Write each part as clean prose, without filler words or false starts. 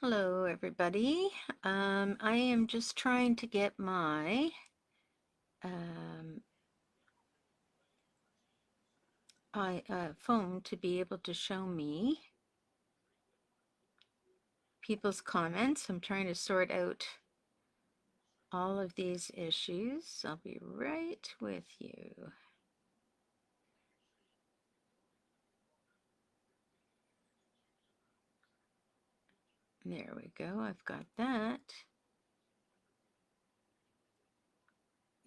Hello, everybody. I am just trying to get my um, phone to be able to show me people's comments. I'm trying to sort out all of these issues. I'll be right with you. There we go. I've got that.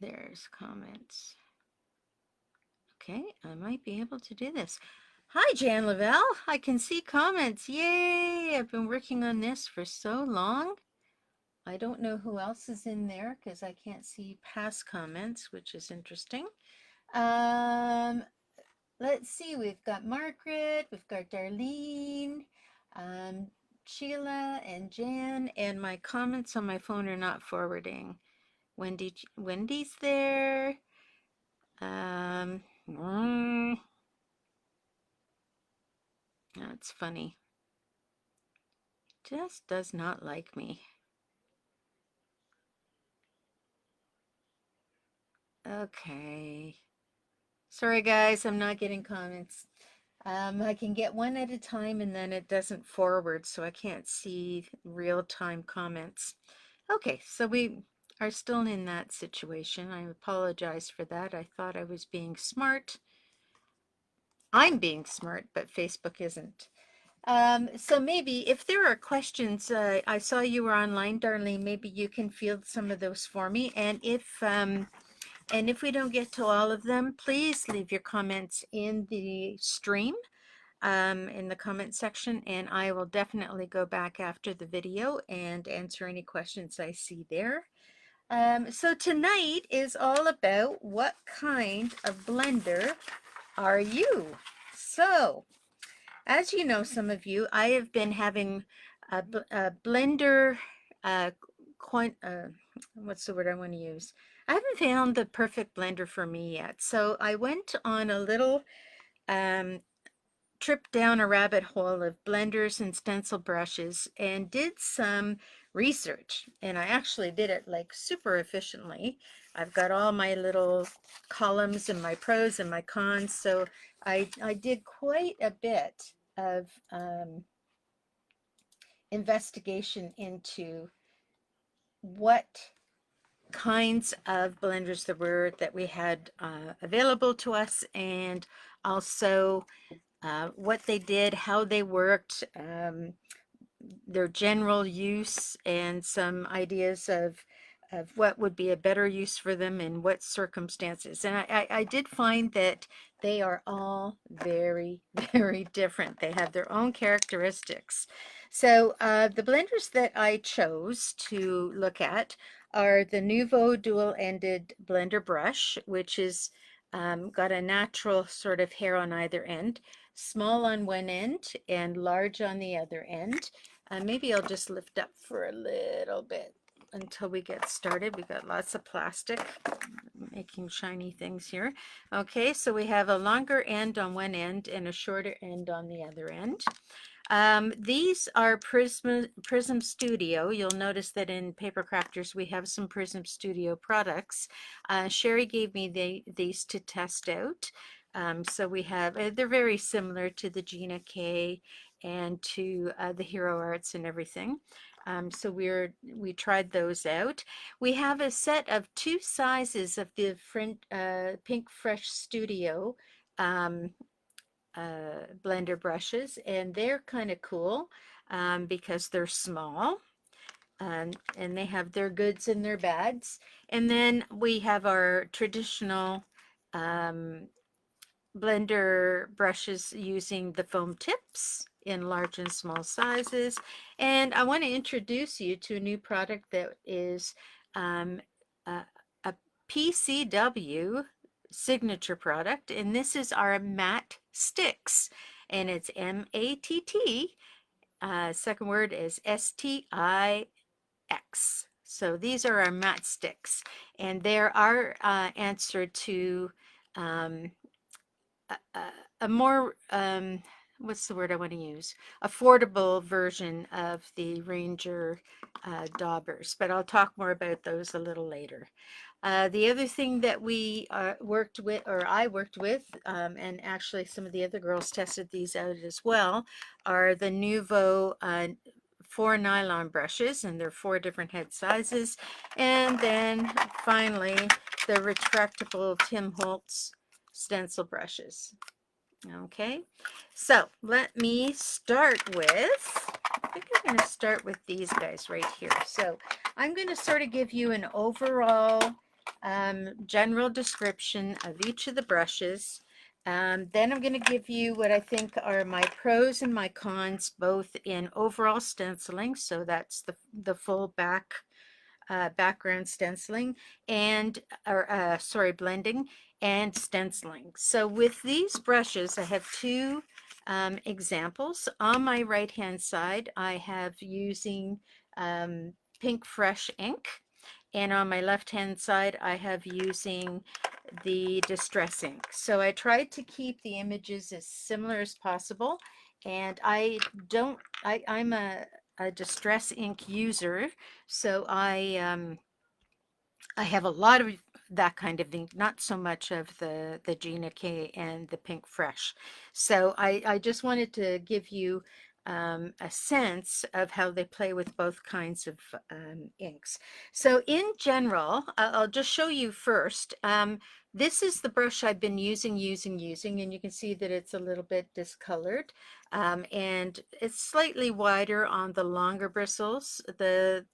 There's comments. Okay, I might be able to do this. Hi, Jan Lavelle. I can see comments. Yay! I've been working on this for so long. I don't know who else is in there because I can't see past comments, which is interesting. Um, let's see. We've got Margaret, we've got Darlene, um, Sheila, and Jan, and my comments on my phone are not forwarding. Wendy's there. Um, mm, that's funny. Just does not like me. Okay. Sorry, guys, I'm not getting comments. I can get one at a time and then it doesn't forward, so I can't see real-time comments. Okay, so we are still in that situation. I apologize for that. I thought I was being smart. I'm being smart, but Facebook isn't. So maybe if there are questions, I saw you were online, Darlene, maybe you can field some of those for me. And if we don't get to all of them, please leave your comments in the stream in the comment section, and I will definitely go back after the video and answer any questions I see there. So tonight is all about what kind of blender are you? So, as you know, some of you, I have been having a blender, uh, what's the word I want to use? I haven't found the perfect blender for me yet. So I went on a little um, trip down a rabbit hole of blenders and stencil brushes and did some research. And I actually did it like super efficiently. I've got all my little columns and my pros and my cons. So I did quite a bit of investigation into what kinds of blenders there were that we had available to us, and also what they did, how they worked, their general use, and some ideas of what would be a better use for them in what circumstances. And I did find that they are all very, very different. They have their own characteristics. So the blenders that I chose to look at are the Nuvo dual-ended blender brush, which is got a natural sort of hair on either end, small on one end and large on the other end. Maybe I'll just lift up for a little bit until we get started. We got lots of plastic making shiny things here. Okay, so we have a longer end on one end and a shorter end on the other end. These are Prism Studio. You'll notice that in Papercrafters we have some Prism Studio products. Sherry gave me these to test out. So we have, they're very similar to the Gina K and to the Hero Arts and everything. So we tried those out. We have a set of two sizes of the Pink Fresh Studio blender brushes, and they're kind of cool because they're small. And they have their goods and their bads. And then we have our traditional blender brushes using the foam tips in large and small sizes. And I want to introduce you to a new product that is a, a PCW signature product, and this is our matte sticks, and it's M-A-T-T. Second word is S-T-I-X. So these are our matte sticks, and they're our answer to um, a more what's the word I want to use? Affordable version of the Ranger daubers, but I'll talk more about those a little later. The other thing that we worked with, or I worked with, and actually some of the other girls tested these out as well, are the Nuvo 4 nylon brushes, and they're 4 different head sizes. And then finally, the retractable Tim Holtz stencil brushes. Okay, so let me start with, I think I'm going to start with these guys right here. So I'm going to sort of give you an overall general description of each of the brushes. Then I'm going to give you what I think are my pros and my cons, both in overall stenciling, so that's the full background stenciling, and sorry, blending and stenciling. So with these brushes, I have two examples. On my right hand side, I have using Pink Fresh ink, and on my left hand side I have using the Distress ink. So I tried to keep the images as similar as possible, and I'm a Distress ink user, so I have a lot of that kind of ink, not so much of the Gina K and the Pink Fresh. So I just wanted to give you a sense of how they play with both kinds of inks. So in general, I'll just show you first. This is the brush I've been using, and you can see that it's a little bit discolored. And it's slightly wider on the longer bristles. The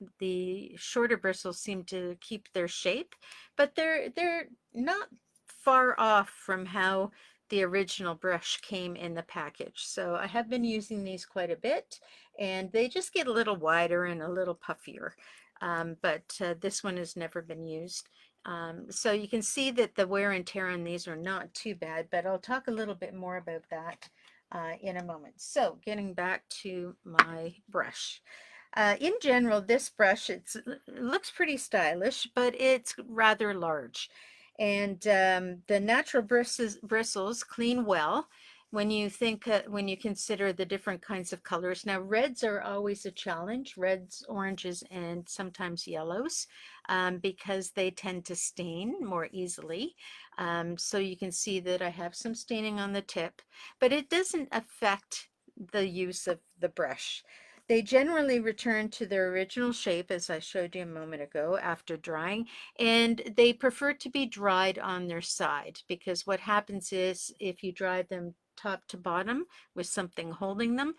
shorter bristles seem to keep their shape, but they're not far off from how the original brush came in the package. So I have been using these quite a bit, and they just get a little wider and a little puffier. But this one has never been used. So you can see that the wear and tear on these are not too bad, but I'll talk a little bit more about that in a moment. So getting back to my brush. In general, this brush, it looks pretty stylish, but it's rather large. And the natural bristles clean well when you think, when you consider the different kinds of colors. Now, reds are always a challenge, reds, oranges, and sometimes yellows, because they tend to stain more easily. So you can see that I have some staining on the tip, but it doesn't affect the use of the brush. They generally return to their original shape, as I showed you a moment ago, after drying, and they prefer to be dried on their side, because what happens is if you dry them top to bottom with something holding them,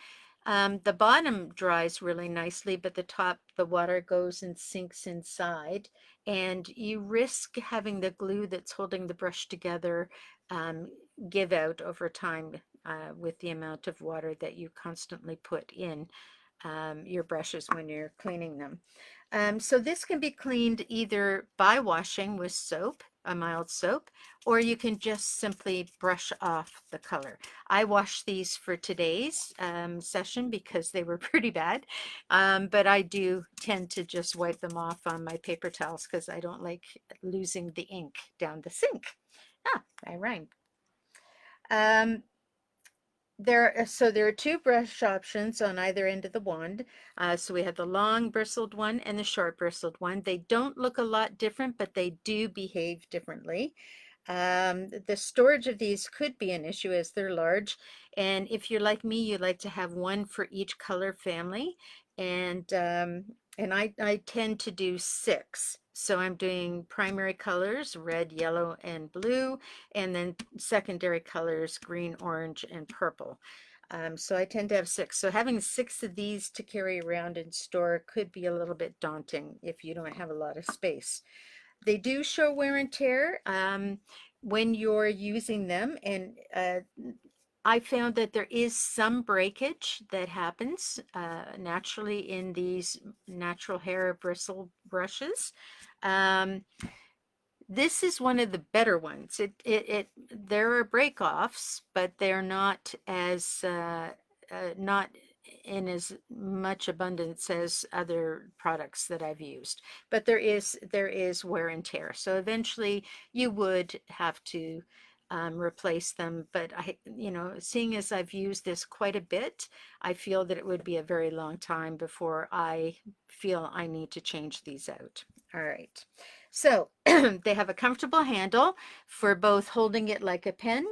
the bottom dries really nicely, but the top, the water goes and sinks inside, and you risk having the glue that's holding the brush together give out over time with the amount of water that you constantly put in your brushes when you're cleaning them. So this can be cleaned either by washing with soap, a mild soap, or you can just simply brush off the color. I washed these for today's session because they were pretty bad, but I do tend to just wipe them off on my paper towels because I don't like losing the ink down the sink. Ah, I rhymed. So there are two brush options on either end of the wand. So we have the long bristled one and the short bristled one. They don't look a lot different, but they do behave differently. The storage of these could be an issue as they're large. And if you're like me, you like to have one for each color family. And I tend to do 6. So I'm doing primary colors, red, yellow, and blue, and then secondary colors, green, orange, and purple. So I tend to have 6. So having 6 of these to carry around in store could be a little bit daunting if you don't have a lot of space. They do show wear and tear when you're using them, and I found that there is some breakage that happens naturally in these natural hair bristle brushes. Um, this is one of the better ones. There are break-offs, but they're not as not in as much abundance as other products that I've used. But there is wear and tear. So eventually you would have to replace them. But you know, seeing as I've used this quite a bit, I feel that it would be a very long time before I feel I need to change these out. All right. So they have a comfortable handle for both holding it like a pen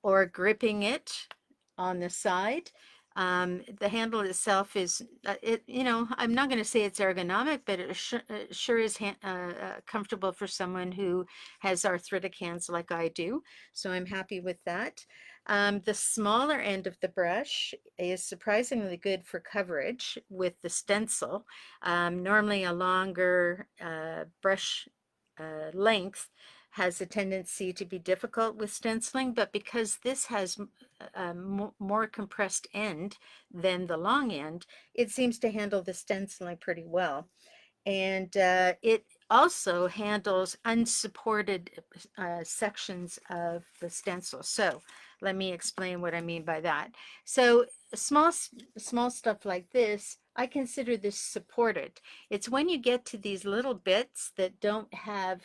or gripping it on the side. The handle itself is, you know, I'm not going to say it's ergonomic, but it sure is comfortable for someone who has arthritic hands like I do. So I'm happy with that. The smaller end of the brush is surprisingly good for coverage with the stencil. Normally a longer brush length has a tendency to be difficult with stenciling, but because this has a more compressed end than the long end, it seems to handle the stenciling pretty well. And it also handles unsupported sections of the stencil. So let me explain what I mean by that. So small stuff like this, I consider this supported. It's when you get to these little bits that don't have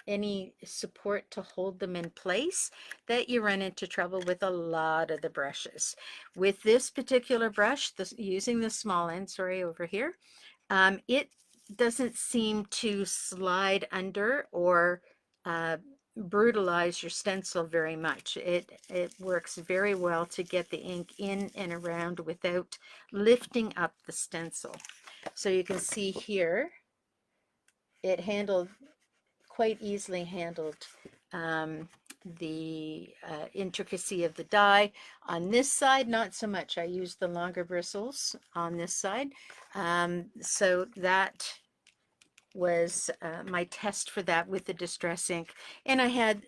any support to hold them in place that you run into trouble with a lot of the brushes. With this particular brush, using the small end, sorry, over here, it doesn't seem to slide under or brutalize your stencil very much. It works very well to get the ink in and around without lifting up the stencil. So you can see here, it quite easily handled the intricacy of the die. On this side, not so much. I used the longer bristles on this side. So that was my test for that with the Distress ink. And I had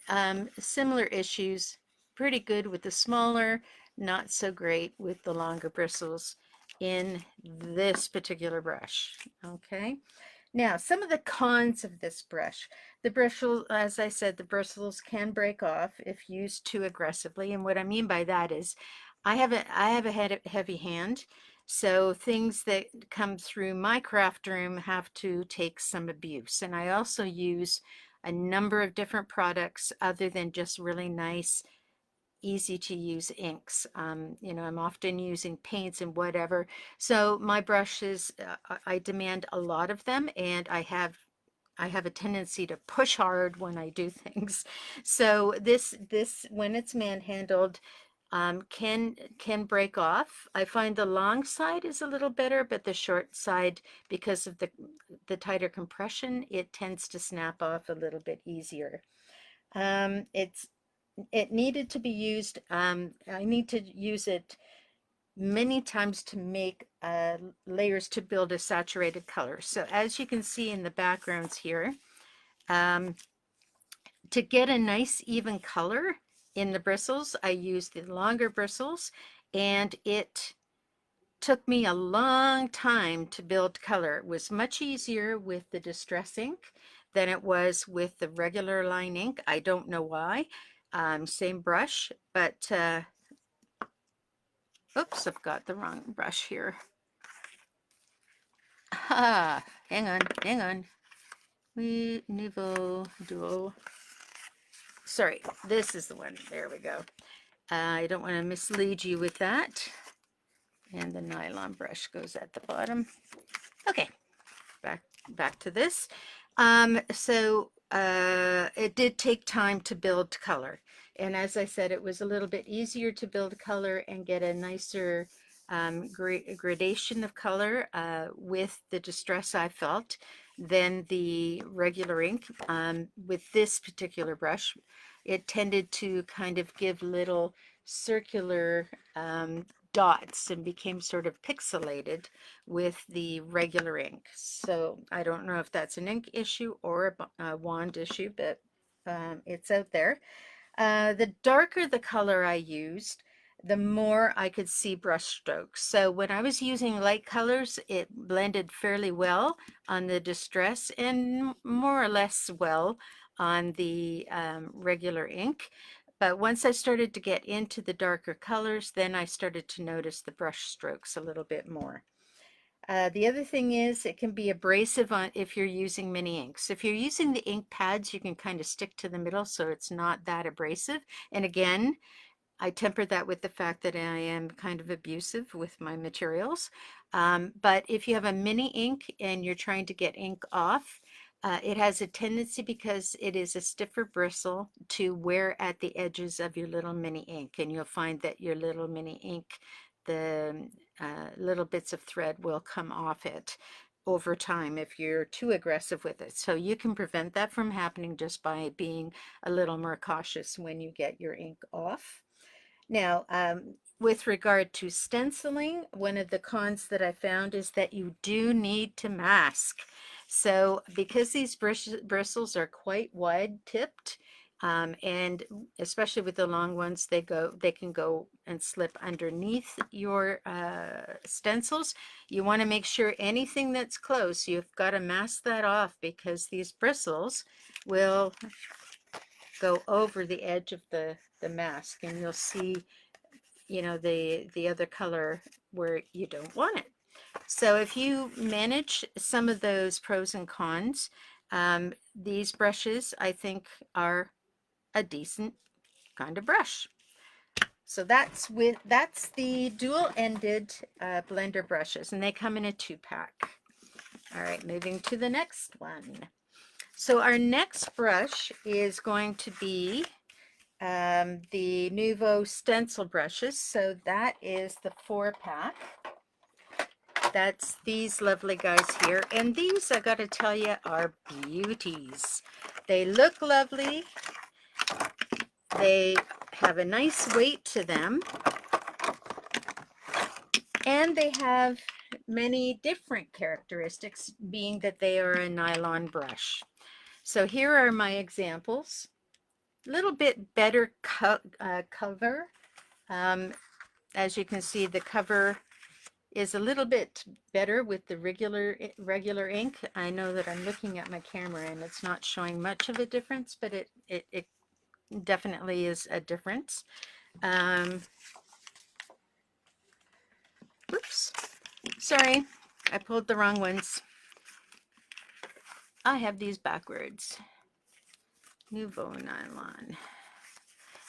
similar issues, pretty good with the smaller, not so great with the longer bristles in this particular brush. Okay. Now, some of the cons of this brush. The bristles, as I said, the bristles can break off if used too aggressively. And what I mean by that is I have a heavy hand, so things that come through my craft room have to take some abuse. And I also use a number of different products other than just really nice, easy to use inks. You know, I'm often using paints and whatever. So my brushes, I demand a lot of them, and I have a tendency to push hard when I do things. So this when it's manhandled, can break off. I find the long side is a little better, but the short side, because of the tighter compression, it tends to snap off a little bit easier. It needed to be used. I need to use it many times to make layers to build a saturated color. So as you can see in the backgrounds here, to get a nice even color in the bristles, I used the longer bristles, and it took me a long time to build color. It was much easier with the Distress ink than it was with the regular line ink. I don't know why. Same brush, but oops, I've got the wrong brush here. Ah, hang on. We Niveau Duo. Sorry, this is the one. There we go. I don't want to mislead you with that. And the nylon brush goes at the bottom. Okay, back to this. It did take time to build color. And as I said, it was a little bit easier to build color and get a nicer gradation of color with the Distress, I felt, than the regular ink. With this particular brush, it tended to kind of give little circular dots and became sort of pixelated with the regular ink. So I don't know if that's an ink issue or a wand issue, but it's out there. The darker the color I used, the more I could see brush strokes. So when I was using light colors, it blended fairly well on the Distress and more or less well on the regular ink. But once I started to get into the darker colors, then I started to notice the brush strokes a little bit more. The other thing is it can be abrasive on if you're using mini inks. If you're using the ink pads, you can kind of stick to the middle so it's not that abrasive. And again, I temper that with the fact that I am kind of abusive with my materials. But if you have a mini ink and you're trying to get ink off, it has a tendency, because it is a stiffer bristle, to wear at the edges of your little mini ink. And you'll find that your little mini ink, the little bits of thread will come off it over time if you're too aggressive with it. So you can prevent that from happening just by being a little more cautious when you get your ink off. Now, with regard to stenciling, one of the cons that I found is that you do need to mask. So because these bristles are quite wide tipped, and especially with the long ones, they can go and slip underneath your stencils. You want to make sure anything that's close, you've got to mask that off, because these bristles will go over the edge of the mask, and you'll see, you know, the other color where you don't want it. So if you manage some of those pros and cons, these brushes I think are a decent kind of brush. So that's the dual-ended blender brushes, and they come in a 2-pack. All right, moving to the next one. So our next brush is going to be the Nuvo stencil brushes. So that is the 4-pack. That's these lovely guys here. And these, I got to tell you, are beauties. They look lovely. They have a nice weight to them. And they have many different characteristics, being that they are a nylon brush. So here are my examples. A little bit better cover. As you can see, the cover is a little bit better with the regular ink. I know that I'm looking at my camera and it's not showing much of a difference, but it definitely is a difference. Whoops, sorry, I pulled the wrong ones. I have these backwards. Nuvo nylon.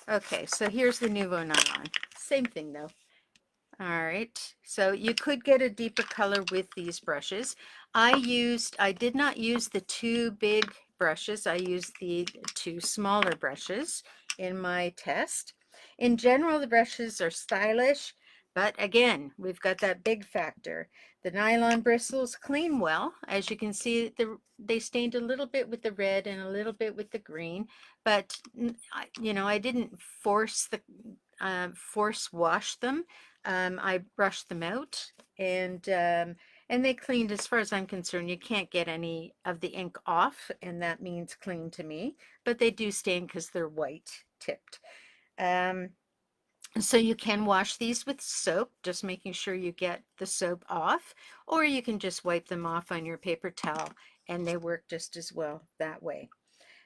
Okay, so here's the Nuvo nylon. Same thing though. All right, so you could get a deeper color with these brushes. I did not use the 2 big brushes. I used the 2 smaller brushes in my test. In general, the brushes are stylish, but again, we've got that big factor. The nylon bristles clean well. As you can see, they stained a little bit with the red and a little bit with the green, but you know, I didn't force wash them. I brushed them out, and they cleaned. As far as I'm concerned, you can't get any of the ink off, and that means clean to me, but they do stain because they're white tipped. So you can wash these with soap, just making sure you get the soap off, or you can just wipe them off on your paper towel, and they work just as well that way.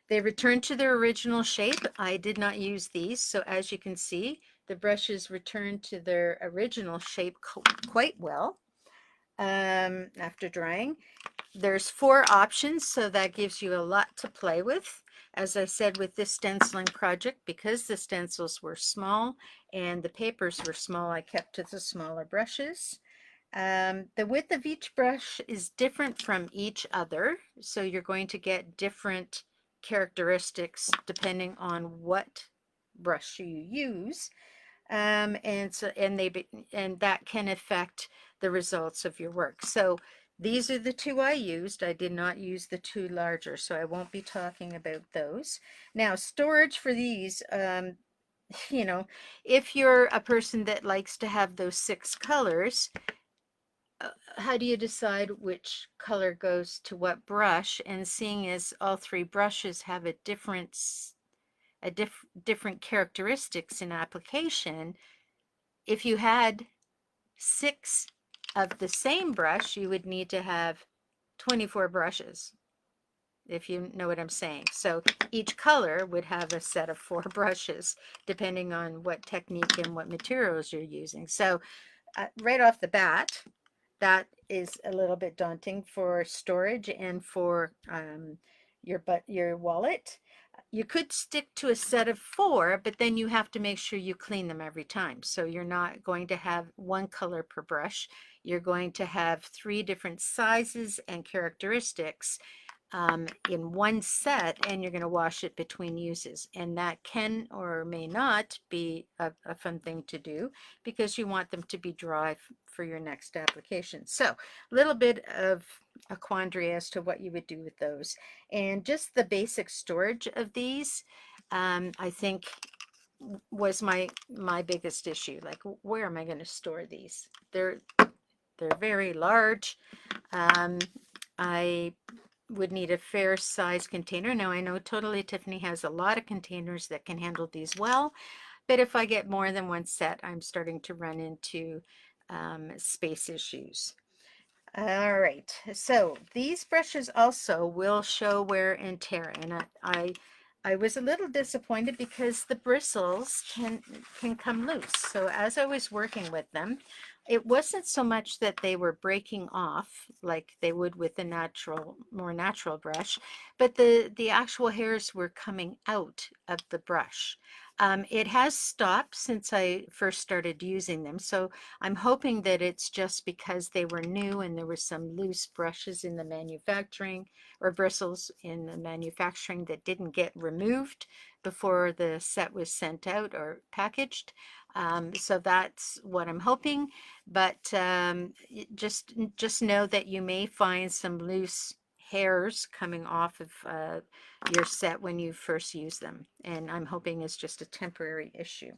They return to their original shape. I did not use these, so as you can see, the brushes return to their original shape quite well after drying. There's 4 options, so that gives you a lot to play with. As I said, with this stenciling project, because the stencils were small and the papers were small, I kept to the smaller brushes. The width of each brush is different from each other, so you're going to get different characteristics depending on what brush you use, and that can affect the results of your work. So these are the 2 I used. I did not use the 2 larger, so I won't be talking about those. Now, storage for these, you know, if you're a person that likes to have those 6 colors, how do you decide which color goes to what brush? And seeing as all 3 brushes have a different characteristics in application, if you had 6 of the same brush, you would need to have 24 brushes, if you know what I'm saying. So each color would have a set of 4 brushes, depending on what technique and what materials you're using. So right off the bat, that is a little bit daunting for storage and for your wallet. You could stick to a set of 4, but then you have to make sure you clean them every time. So you're not going to have one color per brush. You're going to have 3 different sizes and characteristics in one set, and you're going to wash it between uses. And that can or may not be a fun thing to do because you want them to be dry for your next application. So a little bit of a quandary as to what you would do with those. And just the basic storage of these, I think was my biggest issue. Like, where am I going to store these? They're very large. I would need a fair size container. Now I know Totally Tiffany has a lot of containers that can handle these well, but if I get more than one set, I'm starting to run into space issues. All right, so these brushes also will show wear and tear, and I was a little disappointed because the bristles can come loose. So as I was working with them, it wasn't so much that they were breaking off like they would with a more natural brush, but the actual hairs were coming out of the brush. It has stopped since I first started using them, so I'm hoping that it's just because they were new and there were some loose brushes in the manufacturing or bristles in the manufacturing that didn't get removed before the set was sent out or packaged. So that's what I'm hoping, but just know that you may find some loose hairs coming off of your set when you first use them, and I'm hoping it's just a temporary issue.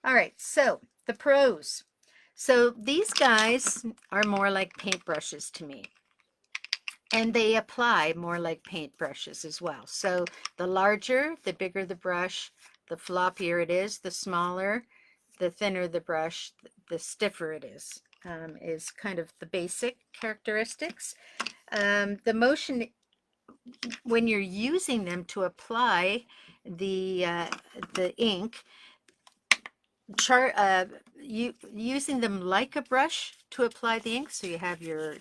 All right, so the pros. So these guys are more like paintbrushes to me, and they apply more like paintbrushes as well. So the larger, the bigger the brush, the floppier it is, the smaller, the thinner the brush, the stiffer it is kind of the basic characteristics. The motion when you're using them to apply the ink, using them like a brush to apply the ink. So you have your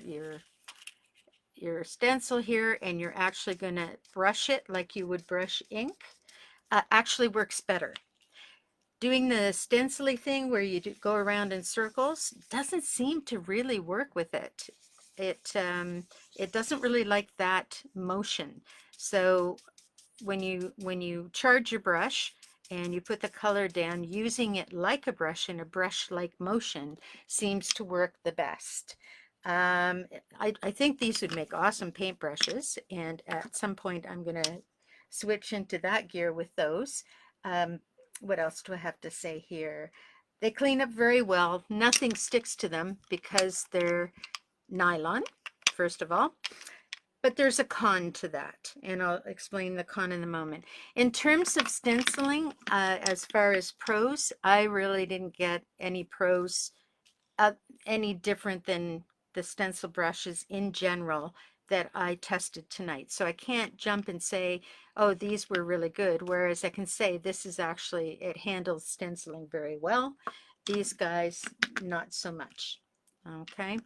stencil here, and you're actually going to brush it like you would brush ink. Actually works better. Doing the stencily thing where you go around in circles doesn't seem to really work with it. It doesn't really like that motion. So when you charge your brush and you put the color down, using it like a brush in a brush-like motion seems to work the best. I think these would make awesome paintbrushes, and at some point I'm going to switch into that gear with those. What else do I have to say here? They clean up very well. Nothing sticks to them because they're nylon, first of all. But there's a con to that, and I'll explain the con in a moment. In terms of stenciling, as far as pros, I really didn't get any pros any different than the stencil brushes in general that I tested tonight. So I can't jump and say, oh, these were really good. Whereas I can say this is actually, it handles stenciling very well. These guys, not so much. Okay.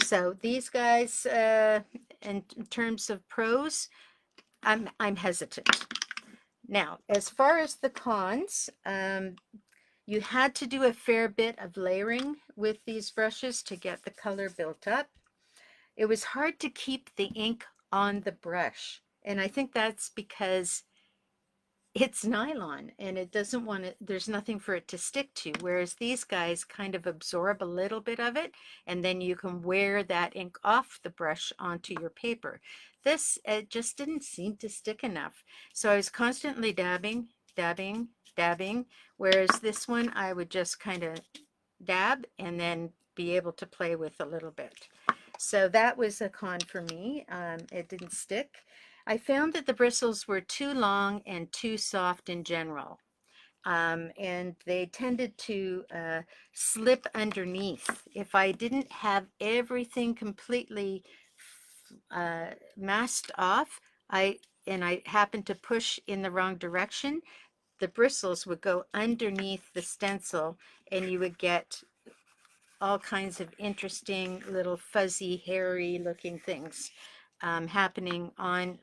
So these guys, in terms of pros, I'm hesitant. Now, as far as the cons, you had to do a fair bit of layering with these brushes to get the color built up. It was hard to keep the ink on the brush, and I think that's because it's nylon and it doesn't want to, there's nothing for it to stick to, whereas these guys kind of absorb a little bit of it, and then you can wear that ink off the brush onto your paper. This just didn't seem to stick enough, so I was constantly dabbing, dabbing, dabbing, whereas this one I would just kind of dab and then be able to play with a little bit. So that was a con for me. It didn't stick. I found that the bristles were too long and too soft in general. And they tended to slip underneath. If I didn't have everything completely masked off, and I happened to push in the wrong direction, the bristles would go underneath the stencil and you would get all kinds of interesting little fuzzy, hairy looking things happening on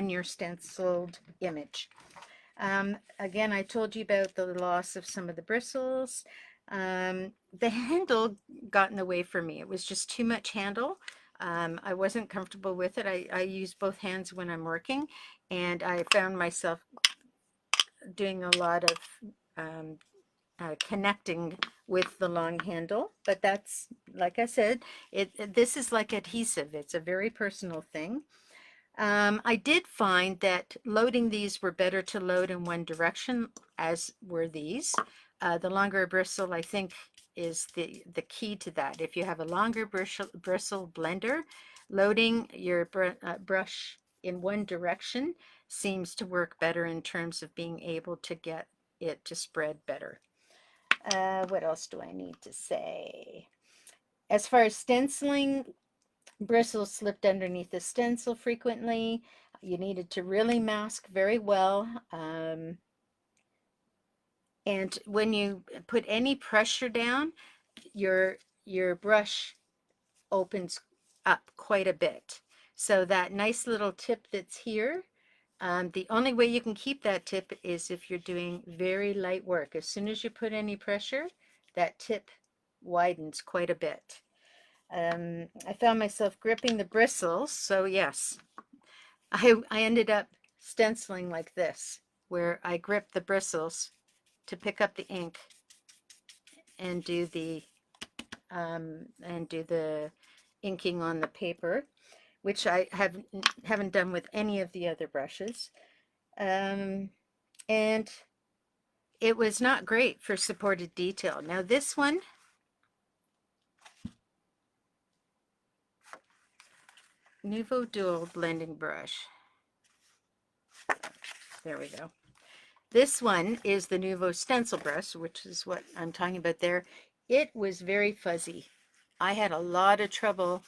your stenciled image. Again, I told you about the loss of some of the bristles. The handle got in the way for me. It was just too much handle. I wasn't comfortable with it. I use both hands when I'm working, and I found myself doing a lot of connecting with the long handle. But that's, like I said, this is like adhesive. It's a very personal thing. I did find that loading these were better to load in one direction, as were these. The longer bristle, I think, is the key to that. If you have a longer bristle blender, loading your brush in one direction seems to work better in terms of being able to get it to spread better. What else do I need to say? As far as stenciling, bristles slipped underneath the stencil frequently. You needed to really mask very well. And when you put any pressure down, your brush opens up quite a bit. So that nice little tip that's here, the only way you can keep that tip is if you're doing very light work. As soon as you put any pressure, that tip widens quite a bit. I found myself gripping the bristles, so yes, I ended up stenciling like this, where I grip the bristles to pick up the ink and do the inking on the paper, which I haven't done with any of the other brushes. And it was not great for supported detail. Now this one, Nuvo Dual blending brush. There we go. This one is the Nuvo stencil brush, which is what I'm talking about there. It was very fuzzy. I had a lot of trouble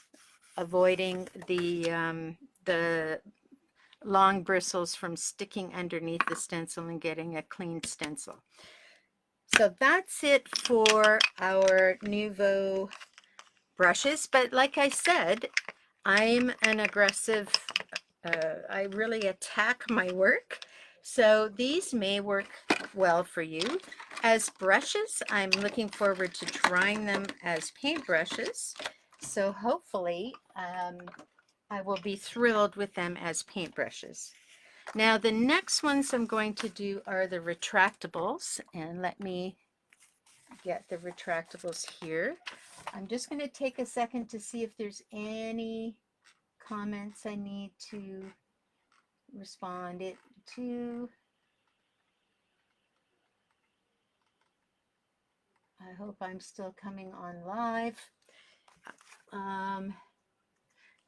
avoiding the long bristles from sticking underneath the stencil and getting a clean stencil. So that's it for our Nuvo brushes. But like I said, I'm an aggressive, I really attack my work. So these may work well for you. As brushes, I'm looking forward to trying them as paint brushes. So hopefully I will be thrilled with them as paint brushes. Now the next ones I'm going to do are the retractables, and let me get the retractables here. I'm just going to take a second to see if there's any comments I need to respond it to. I hope I'm still coming on live.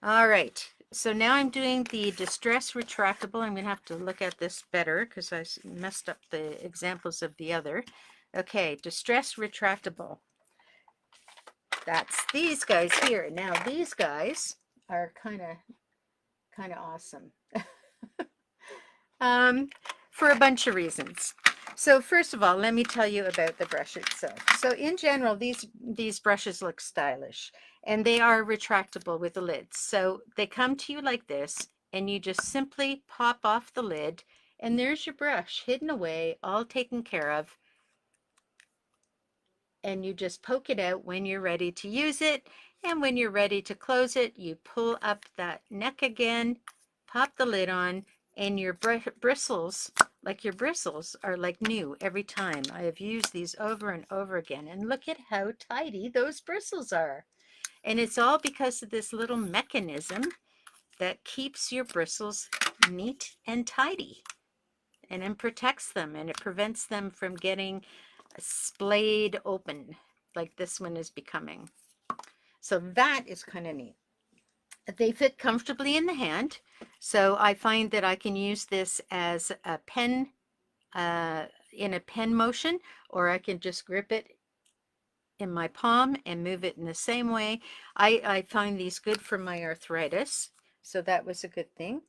All right, so now I'm doing the distress retractable. I'm going to have to look at this better because I messed up the examples of the other. Okay, distress retractable. That's these guys here. Now these guys are kind of awesome. For a bunch of reasons. So first of all, let me tell you about the brush itself. So in general, these brushes look stylish, and they are retractable with the lids. So they come to you like this, and you just simply pop off the lid, and there's your brush hidden away, all taken care of. And you just poke it out when you're ready to use it. And when you're ready to close it, you pull up that neck again, pop the lid on, and your bristles, are like new every time. I have used these over and over again, and look at how tidy those bristles are. And it's all because of this little mechanism that keeps your bristles neat and tidy, and it protects them, and it prevents them from getting splayed open like this one is becoming. So that is kind of neat. They fit comfortably in the hand, so I find that I can use this as a pen in a pen motion, or I can just grip it in my palm and move it in the same way. I find these good for my arthritis, so that was a good thing.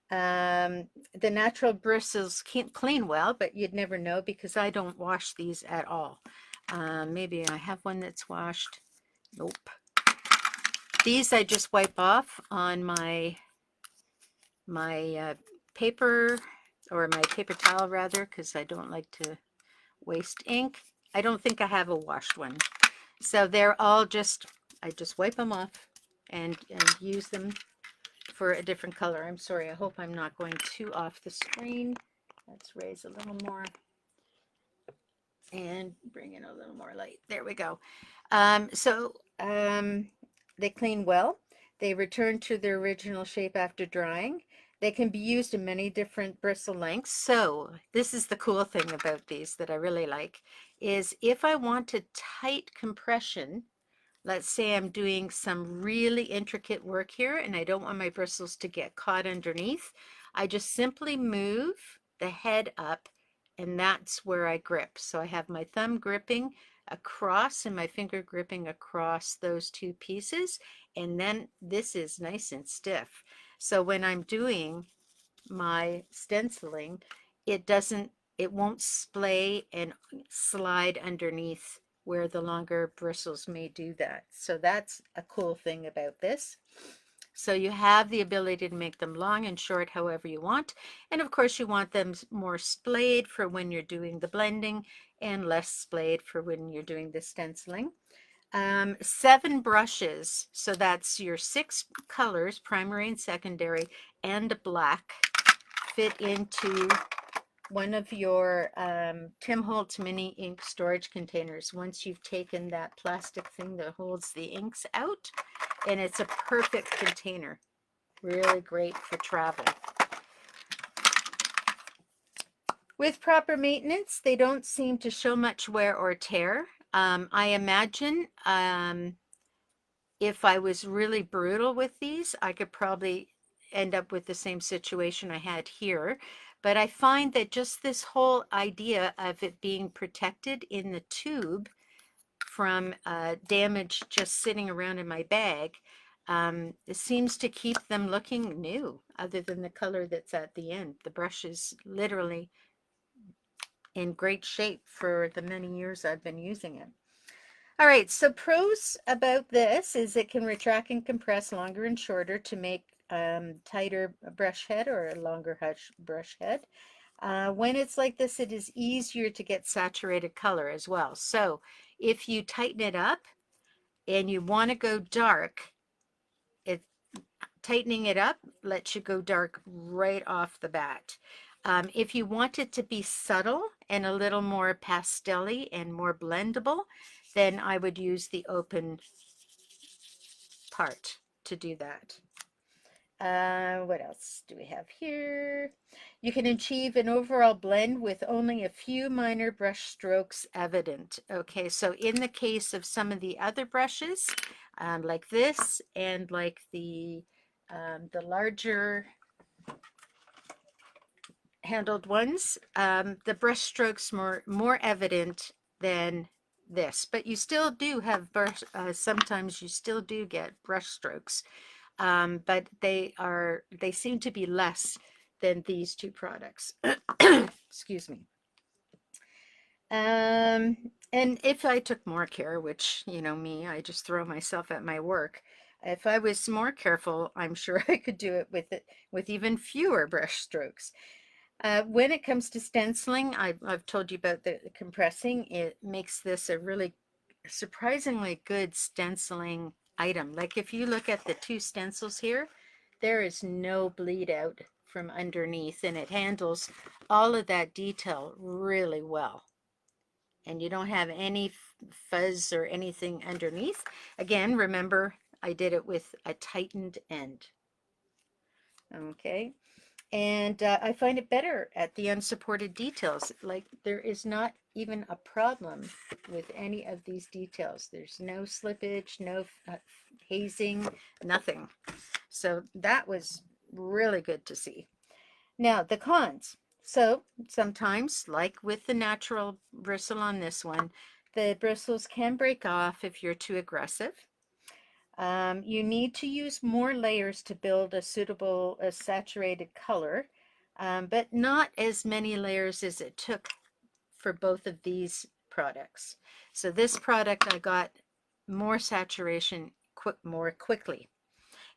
The natural bristles can't clean well, but you'd never know because I don't wash these at all. Maybe I have one that's washed. Nope. These I just wipe off on my paper, or my paper towel rather, because I don't like to waste ink. I don't think I have a washed one. So they're all just, I just wipe them off and use them for a different color. I'm sorry, I hope I'm not going too off the screen. Let's raise a little more and bring in a little more light. There we go. They clean well. They return to their original shape after drying. They can be used in many different bristle lengths. So this is the cool thing about these that I really like, is if I want a tight compression, let's say I'm doing some really intricate work here and I don't want my bristles to get caught underneath, I just simply move the head up and that's where I grip. So I have my thumb gripping across and my finger gripping across those two pieces, and then this is nice and stiff. So when I'm doing my stenciling, it won't splay and slide underneath where the longer bristles may do that. So that's a cool thing about this. So you have the ability to make them long and short however you want. And of course you want them more splayed for when you're doing the blending and less splayed for when you're doing the stenciling. 7 brushes, so that's your 6 colors, primary and secondary, and black, fit into one of your Tim Holtz mini ink storage containers once you've taken that plastic thing that holds the inks out, and it's a perfect container. Really great for travel. With proper maintenance, they don't seem to show much wear or tear. I imagine if I was really brutal with these, I could probably end up with the same situation I had here. But I find that just this whole idea of it being protected in the tube from damage just sitting around in my bag, it seems to keep them looking new, other than the color that's at the end. The brush is literally in great shape for the many years I've been using it. All right, so pros about this is it can retract and compress longer and shorter to make tighter brush head or a longer brush head. When it's like this, it is easier to get saturated color as well. So if you tighten it up and you want to go dark, tightening it up lets you go dark right off the bat. If you want it to be subtle and a little more pastel-y and more blendable, then I would use the open part to do that. What else do we have here? You can achieve an overall blend with only a few minor brush strokes evident. Okay, so in the case of some of the other brushes, like this and like the larger handled ones, the brush strokes more evident than this, but you still do have sometimes you still do get brush strokes, but they seem to be less than these two products. Excuse me. And if I took more care, which, you know me, I just throw myself at my work. If I was more careful, I'm sure I could do it with even fewer brush strokes. When it comes to stenciling, I've told you about the compressing. It makes this a really surprisingly good stenciling item. Like if you look at the two stencils here, there is no bleed out from underneath, and it handles all of that detail really well. And you don't have any fuzz or anything underneath. Again, remember, I did it with a tightened end. Okay. And I find it better at the unsupported details. Like there is not even a problem with any of these details. There's no slippage, no hazing, nothing. So that was really good to see. Now the cons. So sometimes, like with the natural bristle on this one, the bristles can break off if you're too aggressive. You need to use more layers to build a suitable saturated color, but not as many layers as it took for both of these products. So this product I got more saturation more quickly,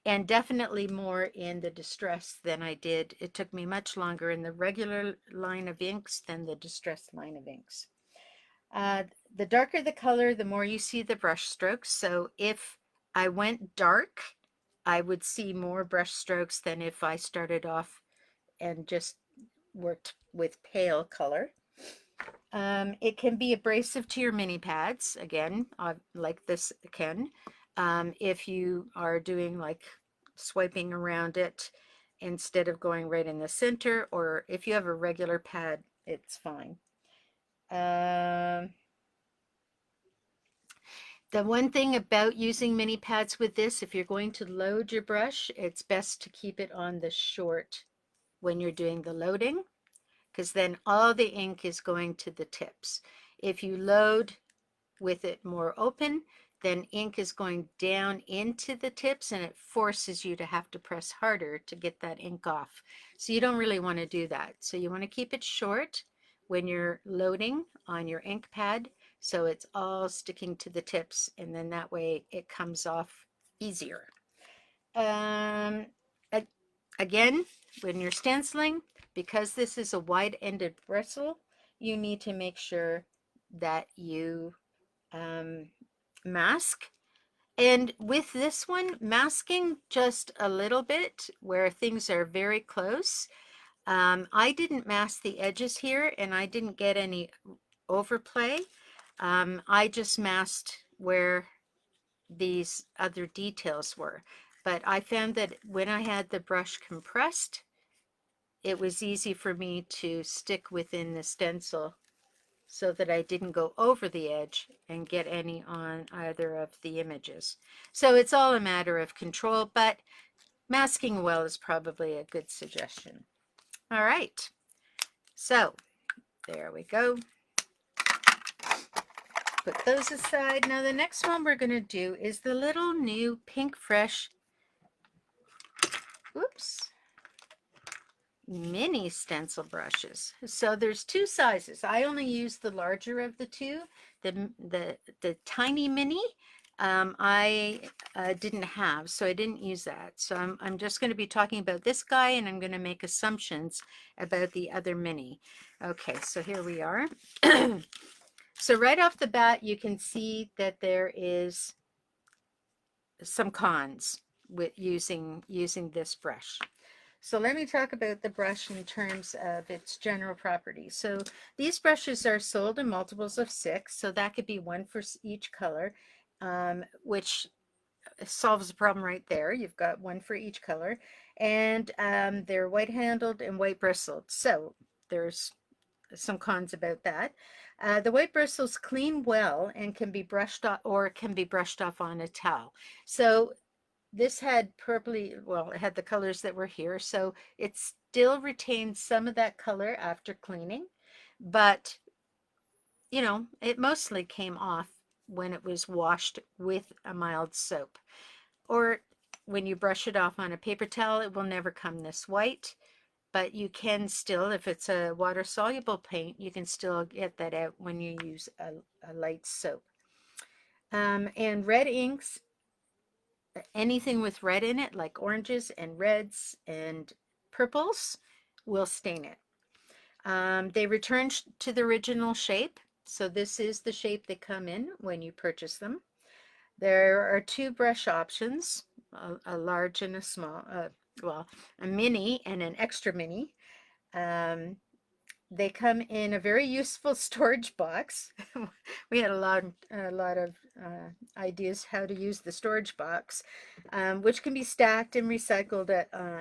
and definitely more in the distress than I did. It took me much longer in the regular line of inks than the distress line of inks. Uh, the darker the color, the more you see the brush strokes. So if I went dark, I would see more brush strokes than if I started off and just worked with pale color. It can be abrasive to your mini pads, again, like this can. If you are doing like swiping around it instead of going right in the center, or if you have a regular pad, it's fine. The one thing about using mini pads with this, if you're going to load your brush, it's best to keep it on the short when you're doing the loading, because then all the ink is going to the tips. If you load with it more open, then ink is going down into the tips and it forces you to have to press harder to get that ink off. So you don't really want to do that. So you want to keep it short when you're loading on your ink pad, so it's all sticking to the tips, and then that way it comes off easier. Um, Again, when you're stenciling, because this is a wide-ended bristle, you need to make sure that you mask. And with this one, masking just a little bit where things are very close. I didn't mask the edges here, and I didn't get any overplay. I just masked where these other details were. But I found that when I had the brush compressed, it was easy for me to stick within the stencil so that I didn't go over the edge and get any on either of the images. So it's all a matter of control, but masking well is probably a good suggestion. All right, so there we go. Put those aside. Now the next one we're going to do is the little new Pink Fresh, oops, mini stencil brushes. So there's two sizes. I only use the larger of the two. The tiny mini I didn't have, so I didn't use that. So I'm just going to be talking about this guy, and I'm going to make assumptions about the other mini. Okay, so here we are. So right off the bat, you can see that there is some cons with using this brush. So let me talk about the brush in terms of its general properties. So these brushes are sold in multiples of 6, so that could be one for each color, which solves the problem right there. You've got one for each color, and they're white handled and white bristled. So there's some cons about that. The white bristles clean well and can be brushed off, or can be brushed off on a towel. So this had purpley, well, it had the colors that were here, so it still retained some of that color after cleaning, but you know, it mostly came off when it was washed with a mild soap. Or when you brush it off on a paper towel, it will never come this white, but you can still, if it's a water soluble paint, you can still get that out when you use a light soap. And red inks, anything with red in it, like oranges and reds and purples, will stain it. They return to the original shape. So this is the shape they come in when you purchase them. There are two brush options, a large and a small, well, a mini and an extra mini. They come in a very useful storage box. We had a lot of ideas how to use the storage box, which can be stacked and recycled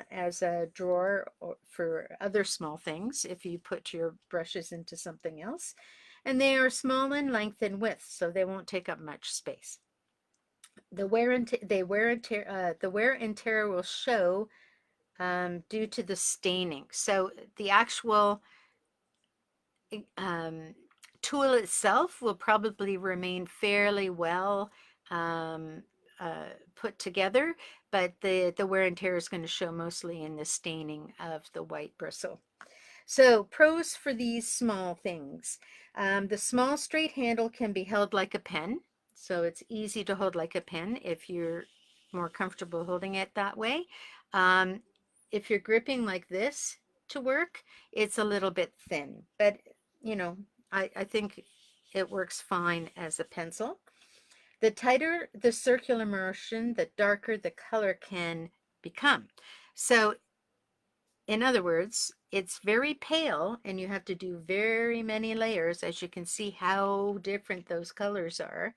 as a drawer or for other small things if you put your brushes into something else. And they are small in length and width, so they won't take up much space. The wear and tear will show due to the staining. So the actual tool itself will probably remain fairly well put together, but the wear and tear is going to show mostly in the staining of the white bristle. So pros for these small things. The small straight handle can be held like a pen. so it's easy to hold like a pen if you're more comfortable holding it that way. Um, if you're gripping like this to work, it's a little bit thin, but you know, I think it works fine as a pencil. The tighter the circular motion, the darker the color can become. So in other words, it's very pale and you have to do very many layers, as you can see how different those colors are.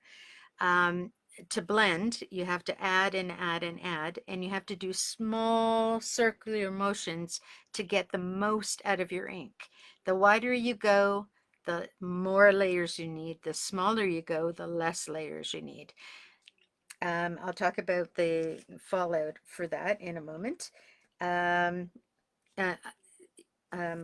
Um, to blend, you have to add and add and add, and you have to do small circular motions to get the most out of your ink. The wider you go, the more layers you need. The smaller you go, the less layers you need. I'll talk about the fallout for that in a moment. Um, uh,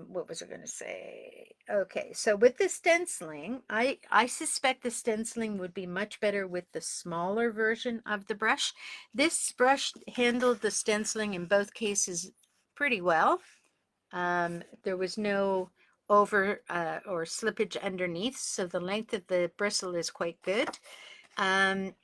what was I going to say? Okay, so with the stenciling, I suspect the stenciling would be much better with the smaller version of the brush. This brush handled the stenciling in both cases pretty well. There was no over or slippage underneath, so the length of the bristle is quite good. And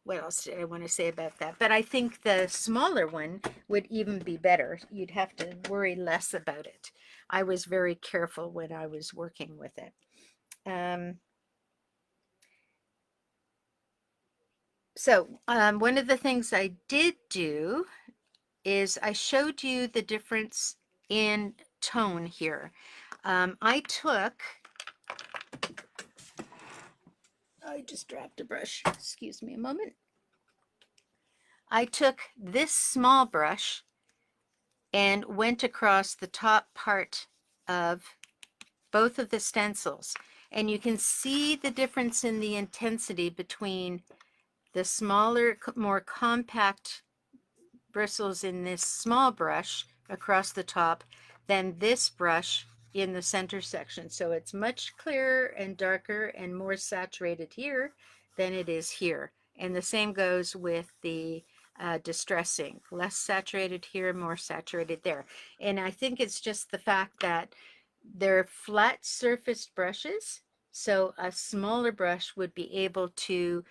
what else did I want to say about that? But I think the smaller one would even be better. You'd have to worry less about it. I was very careful when I was working with it. One of the things I did do is I showed you the difference in tone here. I just dropped a brush. Excuse me a moment. I took this small brush and went across the top part of both of the stencils. And you can see the difference in the intensity between the smaller, more compact bristles in this small brush across the top than this brush in the center section. So it's much clearer and darker and more saturated here than it is here. And the same goes with the distressing. Less saturated here, more saturated there. And I think it's just the fact that they're flat surfaced brushes. So a smaller brush would be able to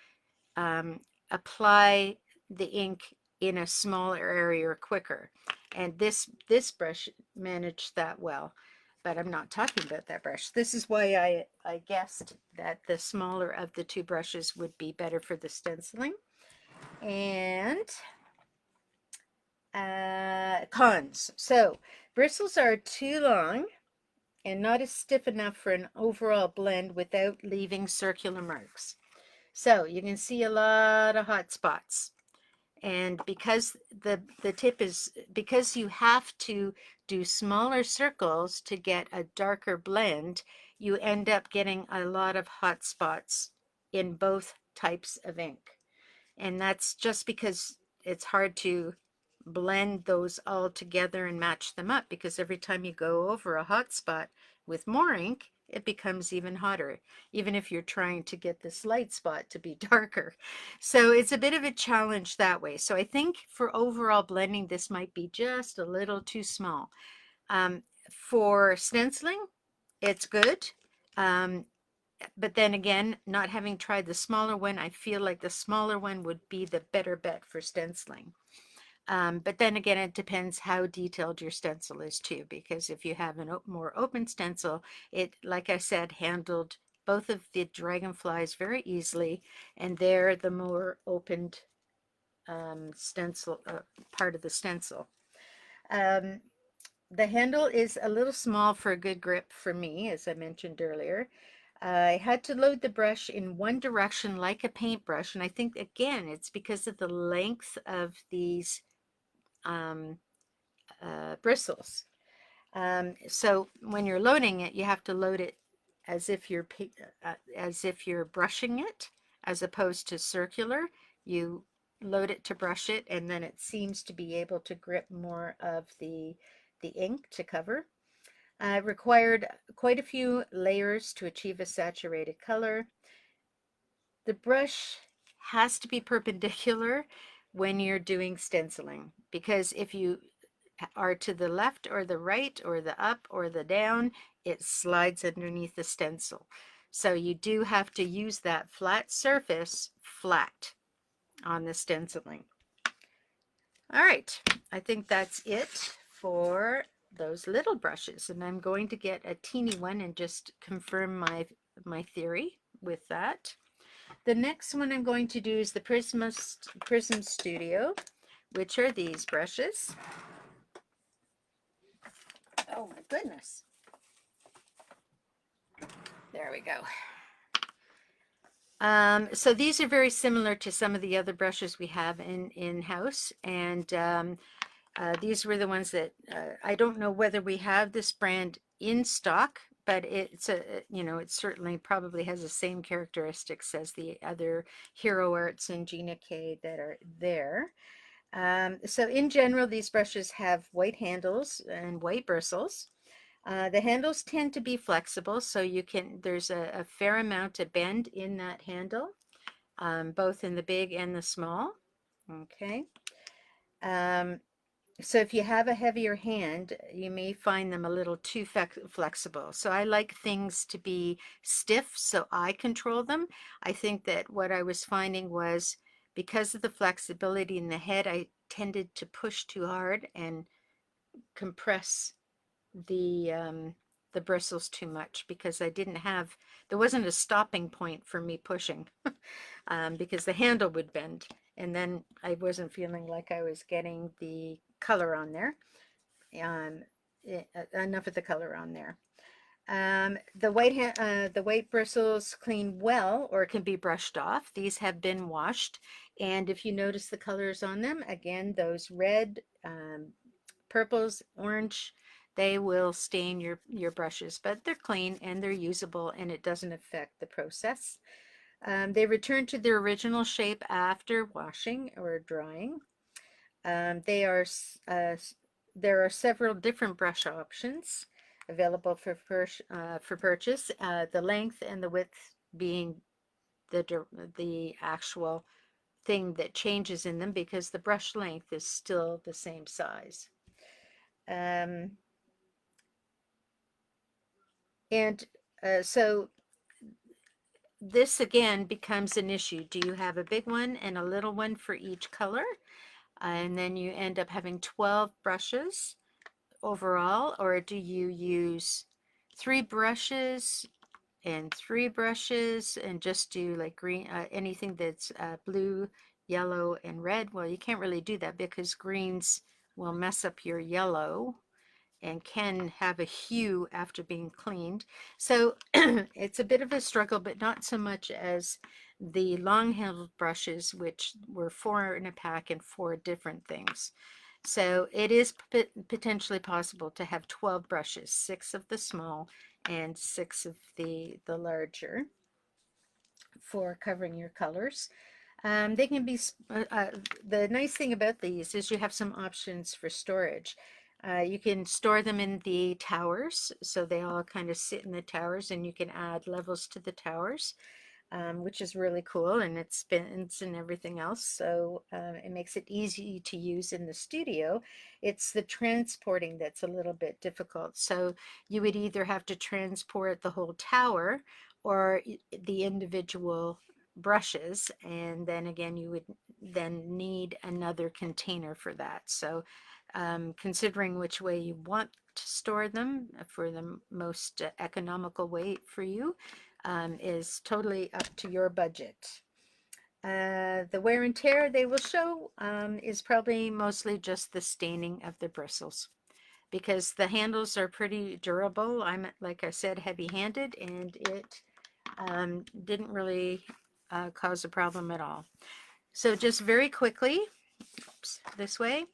apply the ink in a smaller area quicker. And this brush managed that well, but I'm not talking about that brush. This is why I guessed that the smaller of the two brushes would be better for the stenciling. And cons. So bristles are too long and not as stiff enough for an overall blend without leaving circular marks. So you can see a lot of hot spots. And because the tip is, because you have to do smaller circles to get a darker blend, you end up getting a lot of hot spots in both types of ink. And that's just because it's hard to blend those all together and match them up, because every time you go over a hot spot with more ink, it becomes even hotter, even if you're trying to get this light spot to be darker. So it's a bit of a challenge that way. So I think for overall blending, this might be just a little too small. For stenciling, it's good. But then again, not having tried the smaller one, I feel like the smaller one would be the better bet for stenciling. But then again, it depends how detailed your stencil is too, because if you have a more open stencil, it, like I said, handled both of the dragonflies very easily, and they're the more opened stencil part of the stencil. The handle is a little small for a good grip for me, as I mentioned earlier. I had to load the brush in one direction like a paintbrush, and I think again it's because of the length of these bristles. So when you're loading it, you have to load it as if you're brushing it, as opposed to circular. You load it to brush it, and then it seems to be able to grip more of the ink to cover. Required quite a few layers to achieve a saturated color. The brush has to be perpendicular when you're doing stenciling, because if you are to the left or the right or the up or the down, it slides underneath the stencil. So you do have to use that flat surface flat on the stenciling. All right, I think that's it for those little brushes, and I'm going to get a teeny one and just confirm my theory with that. The next one I'm going to do is the Prism Studio, which are these brushes. Oh my goodness. There we go. So these are very similar to some of the other brushes we have in-house, and these were the ones that I don't know whether we have this brand in stock, but it's it certainly probably has the same characteristics as the other Hero Arts and Gina K that are there. So in general, these brushes have white handles and white bristles. The handles tend to be flexible, so there's a fair amount of bend in that handle, both in the big and the small. Okay. So if you have a heavier hand, you may find them a little too flexible. So I like things to be stiff so I control them. I think that what I was finding was because of the flexibility in the head, I tended to push too hard and compress the bristles too much because there wasn't a stopping point for me pushing because the handle would bend, and then I wasn't feeling like I was getting the color on there, um, enough of the color on there. The white bristles clean well or can be brushed off. These have been washed, and if you notice the colors on them, again, those red, purples, orange, they will stain your brushes, but they're clean and they're usable, and it doesn't affect the process. They return to their original shape after washing or drying. There are several different brush options available for purchase. The length and the width being the actual thing that changes in them, because the brush length is still the same size. Um, and so this again becomes an issue. Do you have a big one and a little one for each color? And then you end up having 12 brushes overall, or do you use 3 brushes and 3 brushes and just do like green, anything that's blue, yellow, and red? Well, you can't really do that because greens will mess up your yellow and can have a hue after being cleaned. So it's a bit of a struggle, but not so much as the long-handled brushes, which were 4 in a pack and 4 different things. So it is potentially possible to have 12 brushes, 6 of the small and 6 of the larger, for covering your colors. They can be, the nice thing about these is you have some options for storage. You can store them in the towers, so they all kind of sit in the towers, and you can add levels to the towers, which is really cool, and it spins and everything else, so it makes it easy to use in the studio. It's the transporting that's a little bit difficult. So you would either have to transport the whole tower or the individual brushes, and then again you would then need another container for that. So considering which way you want to store them for the most economical way for you is totally up to your budget. The wear and tear they will show is probably mostly just the staining of the bristles, because the handles are pretty durable. I'm, like I said, heavy-handed, and it didn't really cause a problem at all. So just very quickly, oops, this way.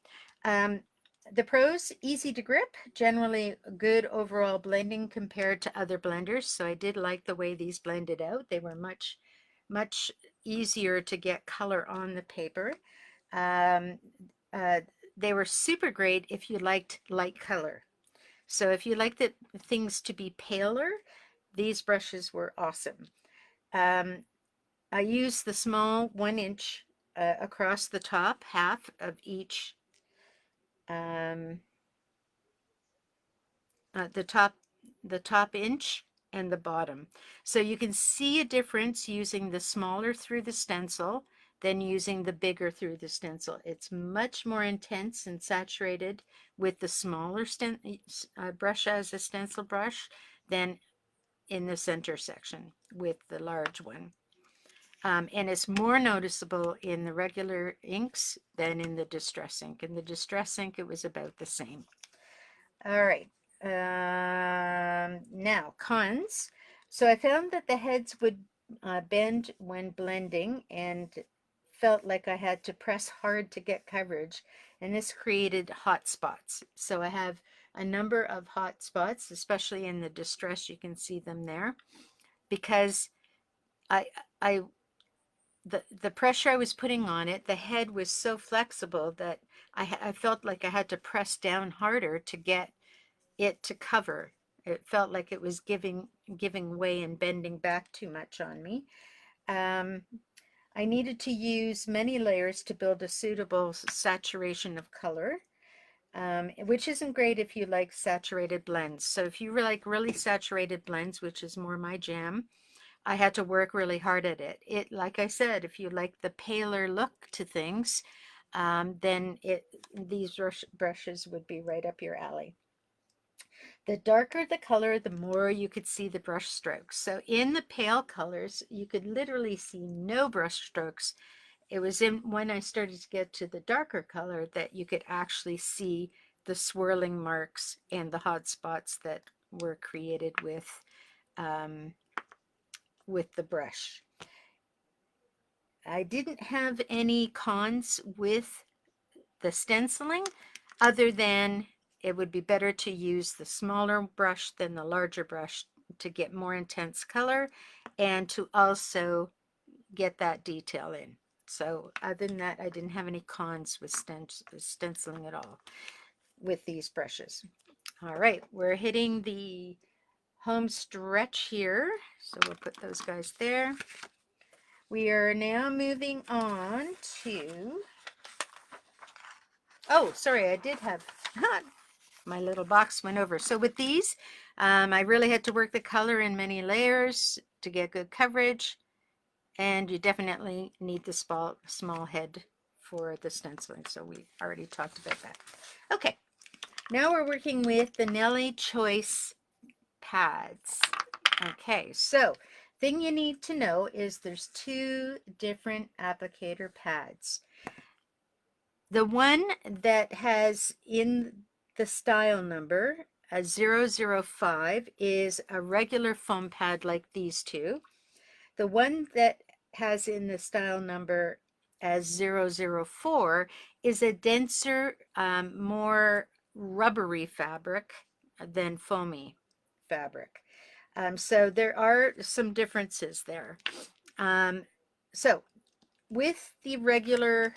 The pros: easy to grip, generally good overall blending compared to other blenders. So I did like the way these blended out. They were much, much easier to get color on the paper. Um, they were super great if you liked light color. So if you like things to be paler, these brushes were awesome. I used the small 1-inch across the top half of each, um, the top inch and the bottom. So you can see a difference using the smaller through the stencil than using the bigger through the stencil. It's much more intense and saturated with the smaller brush as a stencil brush than in the center section with the large one. And it's more noticeable in the regular inks than in the distress ink. In the distress ink, it was about the same. All right. Now, cons. So I found that the heads would bend when blending and felt like I had to press hard to get coverage. And this created hot spots. So I have a number of hot spots, especially in the distress. You can see them there because I the pressure I was putting on it, the head was so flexible that I felt like I had to press down harder to get it to cover. It felt like it was giving way and bending back too much on me. I needed to use many layers to build a suitable saturation of color, which isn't great if you like saturated blends. So if you like really saturated blends, which is more my jam, I had to work really hard at it. Like I said, if you like the paler look to things, then these brushes would be right up your alley. The darker the color, the more you could see the brush strokes. So in the pale colors, you could literally see no brush strokes. It was when I started to get to the darker color that you could actually see the swirling marks and the hot spots that were created with the brush. I didn't have any cons with the stenciling other than it would be better to use the smaller brush than the larger brush to get more intense color and to also get that detail in. So other than that, I didn't have any cons with stenciling at all with these brushes. All right, we're hitting the home stretch here. So we'll put those guys there. We are now moving on to, oh, sorry, I did have, my little box went over. So with these, I really had to work the color in many layers to get good coverage. And you definitely need the small head for the stenciling. So we already talked about that. Okay, now we're working with the Nelly Choice pads. Okay, so thing you need to know is there's two different applicator pads. The one that has in the style number a 005 is a regular foam pad like these two. The one that has in the style number as 004 is a denser, more rubbery fabric than foamy fabric. So there are some differences there. So with the regular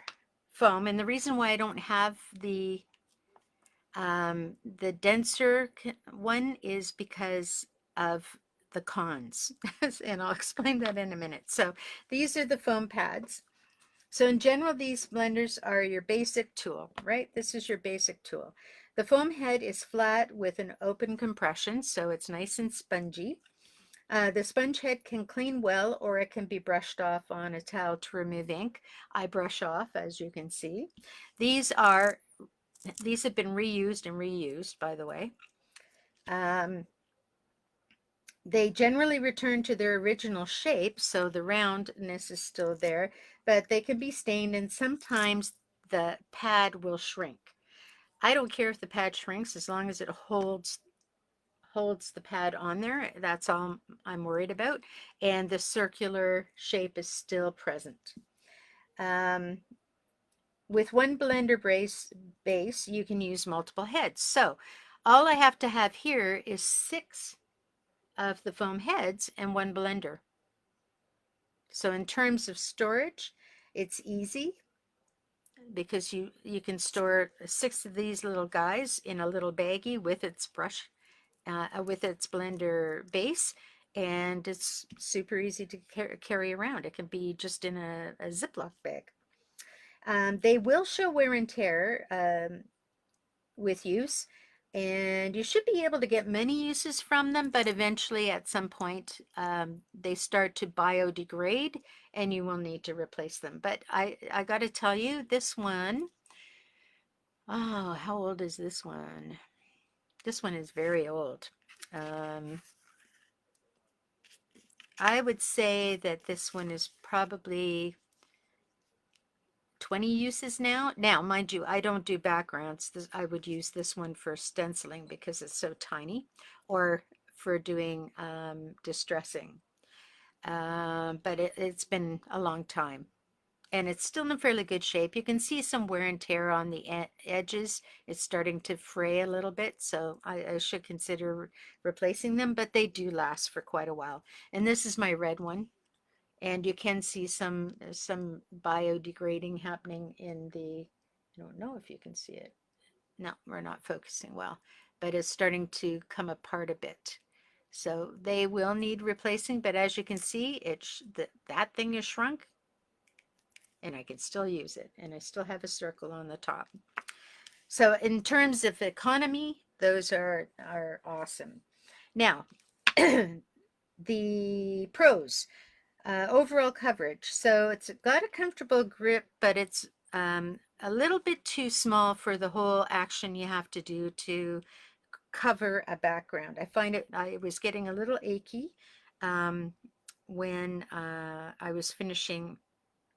foam, and the reason why I don't have the denser one is because of the cons, and I'll explain that in a minute. So these are the foam pads. So in general, these blenders are your basic tool, right? This is your basic tool. The foam head is flat with an open compression, so it's nice and spongy. The sponge head can clean well, or it can be brushed off on a towel to remove ink. I brush off, as you can see. These have been reused and reused, by the way. They generally return to their original shape, so the roundness is still there, but they can be stained, and sometimes the pad will shrink. I don't care if the pad shrinks as long as it holds the pad on there. That's all I'm worried about, and the circular shape is still present. With one blender base, you can use multiple heads. So all I have to have here is 6 of the foam heads and one blender. So in terms of storage, it's easy because you can store 6 of these little guys in a little baggie with its brush, with its blender base, and it's super easy to carry around. It can be just in a Ziploc bag. They will show wear and tear with use. And you should be able to get many uses from them, but eventually at some point they start to biodegrade and you will need to replace them. But I got to tell you, this one, oh, how old is this one? This one is very old. Um, I would say that this one is probably 20 uses now. Now, mind you, I don't do backgrounds. I would use this one for stenciling because it's so tiny, or for doing distressing. But it's been a long time. And it's still in fairly good shape. You can see some wear and tear on the edges. It's starting to fray a little bit, so I should consider replacing them, but they do last for quite a while. And this is my red one. And you can see some biodegrading happening in the, I don't know if you can see it. No, we're not focusing well, but it's starting to come apart a bit. So they will need replacing, but as you can see, that thing is shrunk and I can still use it, and I still have a circle on the top. So in terms of economy, those are awesome. Now, the pros. Overall coverage. So it's got a comfortable grip, but it's a little bit too small for the whole action you have to do to cover a background. I find I was getting a little achy um, when I was finishing,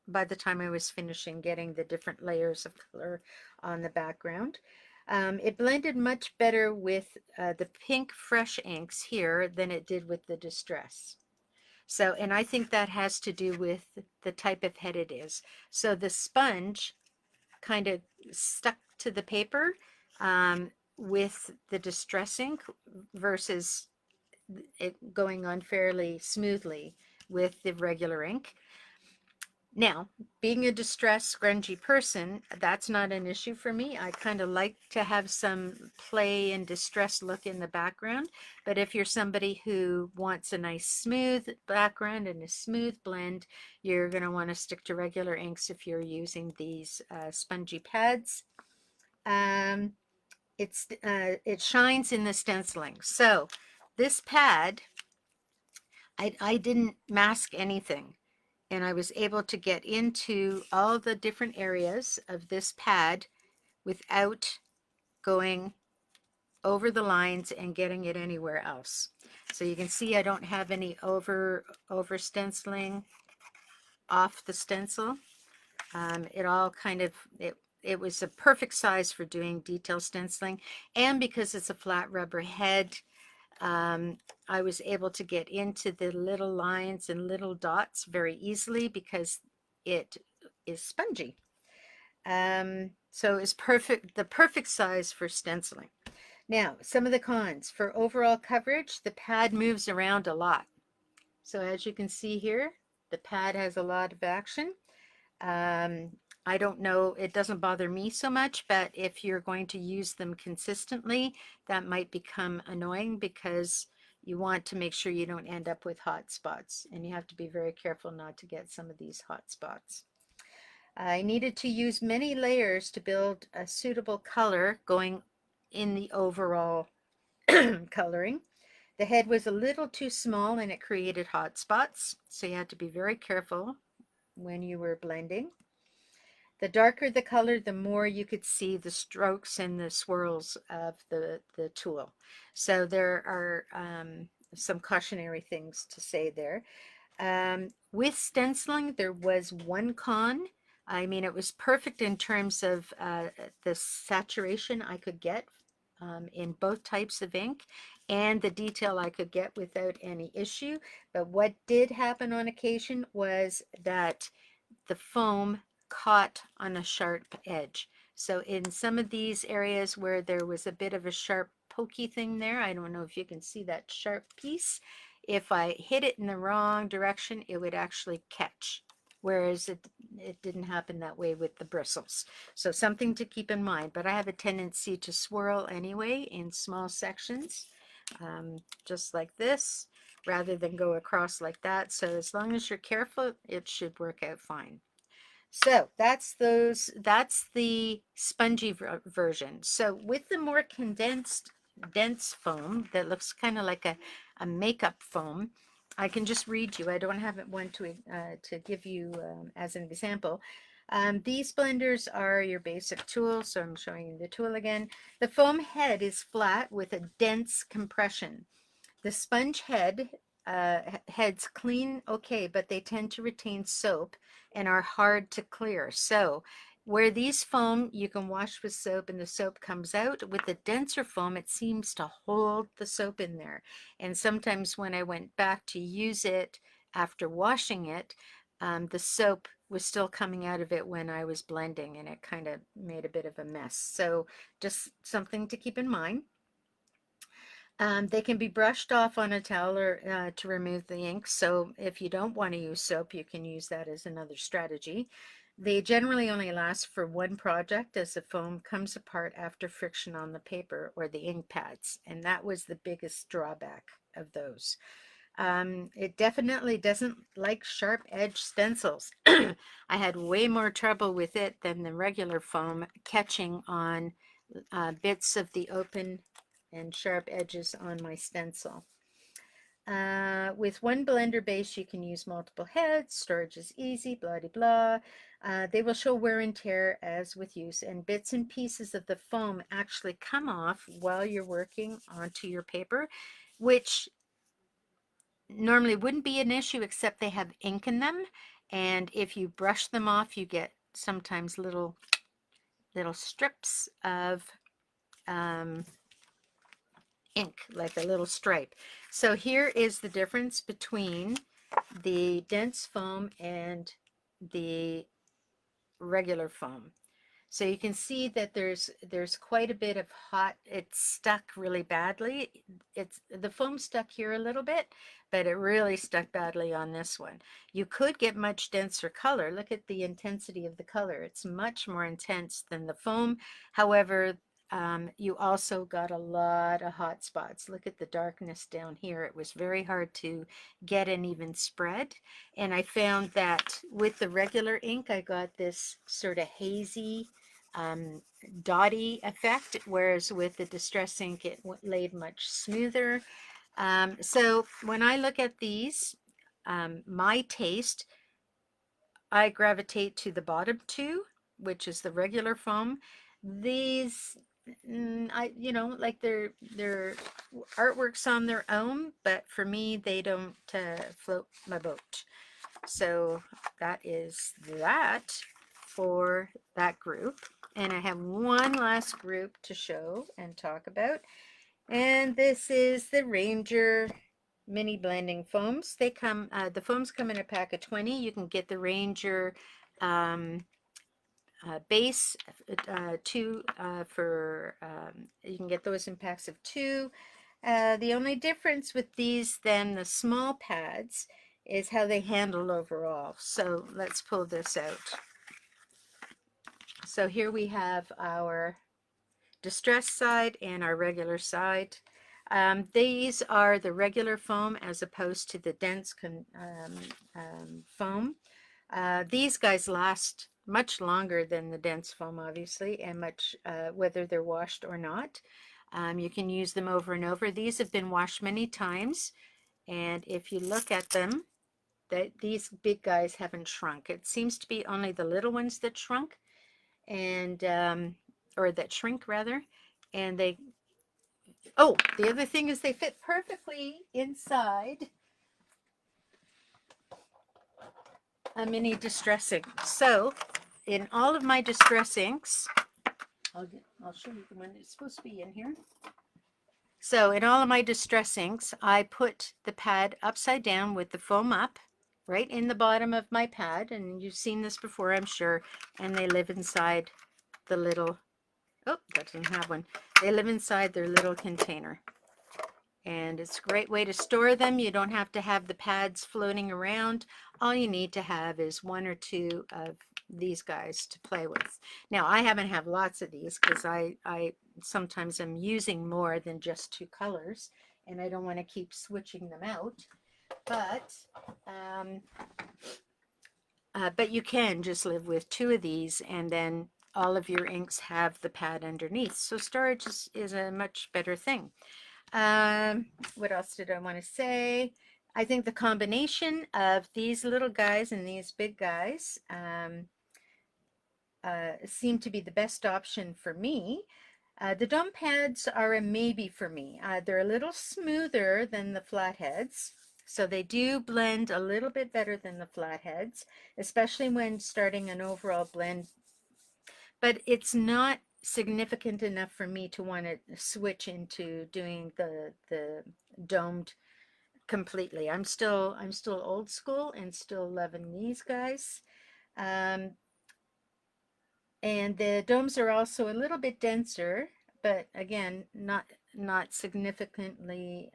by the time I was finishing getting the different layers of color on the background. It blended much better with the pink fresh inks here than it did with the distress. So, and I think that has to do with the type of head it is. So the sponge kind of stuck to the paper with the distress ink versus it going on fairly smoothly with the regular ink. Now, being a distressed, grungy person, that's not an issue for me. I kind of like to have some play and distress look in the background. But if you're somebody who wants a nice smooth background and a smooth blend, you're going to want to stick to regular inks if you're using these spongy pads. It shines in the stenciling. So this pad, I didn't mask anything, and I was able to get into all the different areas of this pad without going over the lines and getting it anywhere else. So you can see I don't have any over stenciling off the stencil. It all kind of, it was a perfect size for doing detail stenciling, and because it's a flat rubber head, I was able to get into the little lines and little dots very easily because it is spongy. So it's perfect, the perfect size for stenciling. Now, some of the cons. For overall coverage, the pad moves around a lot. So as you can see here, the pad has a lot of action. I don't know, it doesn't bother me so much, but if you're going to use them consistently, that might become annoying because you want to make sure you don't end up with hot spots, and you have to be very careful not to get some of these hot spots. I needed to use many layers to build a suitable color going in the overall coloring. The head was a little too small and it created hot spots, so you had to be very careful when you were blending. The darker the color, the more you could see the strokes and the swirls of the tool. So there are some cautionary things to say there. With stenciling, there was one con. I mean, it was perfect in terms of the saturation I could get in both types of ink and the detail I could get without any issue. But what did happen on occasion was that the foam caught on a sharp edge. So in some of these areas where there was a bit of a sharp pokey thing there, I don't know if you can see that sharp piece, if I hit it in the wrong direction, it would actually catch. Whereas it didn't happen that way with the bristles. So something to keep in mind, but I have a tendency to swirl anyway in small sections, just like this, rather than go across like that. So as long as you're careful, it should work out fine. So that's the spongy version. So with the more condensed, dense foam that looks kind of like a makeup foam, I can just read you. I don't have one to give you as an example. These blenders are your basic tool, so I'm showing you the tool again. The foam head is flat with a dense compression. The sponge heads clean okay, but they tend to retain soap and are hard to clear. So where these foam, you can wash with soap and the soap comes out. With the denser foam, it seems to hold the soap in there. And sometimes when I went back to use it after washing it, the soap was still coming out of it when I was blending, and it kind of made a bit of a mess. So just something to keep in mind. They can be brushed off on a towel or to remove the ink. So if you don't want to use soap, you can use that as another strategy. They generally only last for one project as the foam comes apart after friction on the paper or the ink pads. And that was the biggest drawback of those. It definitely doesn't like sharp edge stencils. I had way more trouble with it than the regular foam catching on bits of the open and sharp edges on my stencil. With one blender base, you can use multiple heads. Storage is easy, blah, blah, blah. They will show wear and tear as with use, and bits and pieces of the foam actually come off while you're working onto your paper, which normally wouldn't be an issue except they have ink in them. And if you brush them off, you get sometimes little strips of ink, like a little stripe. So here is the difference between the dense foam and the regular foam. So you can see that there's quite a bit of hot. It's stuck really badly. It's the foam stuck here a little bit, but it really stuck badly on this one. You could get much denser color. Look at the intensity of the color. It's much more intense than the foam. However, you also got a lot of hot spots. Look at the darkness down here. It was very hard to get an even spread. And I found that with the regular ink, I got this sort of hazy, dotty effect, whereas with the Distress ink, it laid much smoother. So when I look at these, my taste, I gravitate to the bottom two, which is the regular foam. These, like they're artworks on their own, but for me, they don't float my boat. So that is that for that group. And I have one last group to show and talk about. And this is the Ranger mini blending foams. They come, the foams come in a pack of 20. You can get the Ranger base two you can get those in packs of 2. The only difference with these than the small pads is how they handle overall. So let's pull this out. So here we have our Distress side and our regular side. These are the regular foam as opposed to the dense foam. These guys last much longer than the dense foam, obviously, and much whether they're washed or not. You can use them over and over. These have been washed many times, and if you look at them, these big guys haven't shrunk. It seems to be only the little ones that shrunk, and or that shrink rather, and they. Oh, the other thing is they fit perfectly inside a mini Distress ink. So in all of my Distress inks, I'll show you the one that's supposed to be in here. So in all of my Distress inks, I put the pad upside down with the foam up, right in the bottom of my pad, and you've seen this before, I'm sure, and they live inside the little, oh, that doesn't have one. They live inside their little container. And it's a great way to store them. You don't have to have the pads floating around. All you need to have is 1 or 2 of these guys to play with. Now, I haven't have lots of these because I sometimes am using more than just 2 colors, and I don't want to keep switching them out. But but you can just live with 2 of these, and then all of your inks have the pad underneath. So storage is a much better thing. What else did I want to say? I think the combination of these little guys and these big guys seem to be the best option for me. The dome pads are a maybe for me. They're a little smoother than the flatheads, so they do blend a little bit better than the flatheads, especially when starting an overall blend, but it's not significant enough for me to want to switch into doing the domed completely. I'm still old school and still loving these guys. Um, and the domes are also a little bit denser, but again, not significantly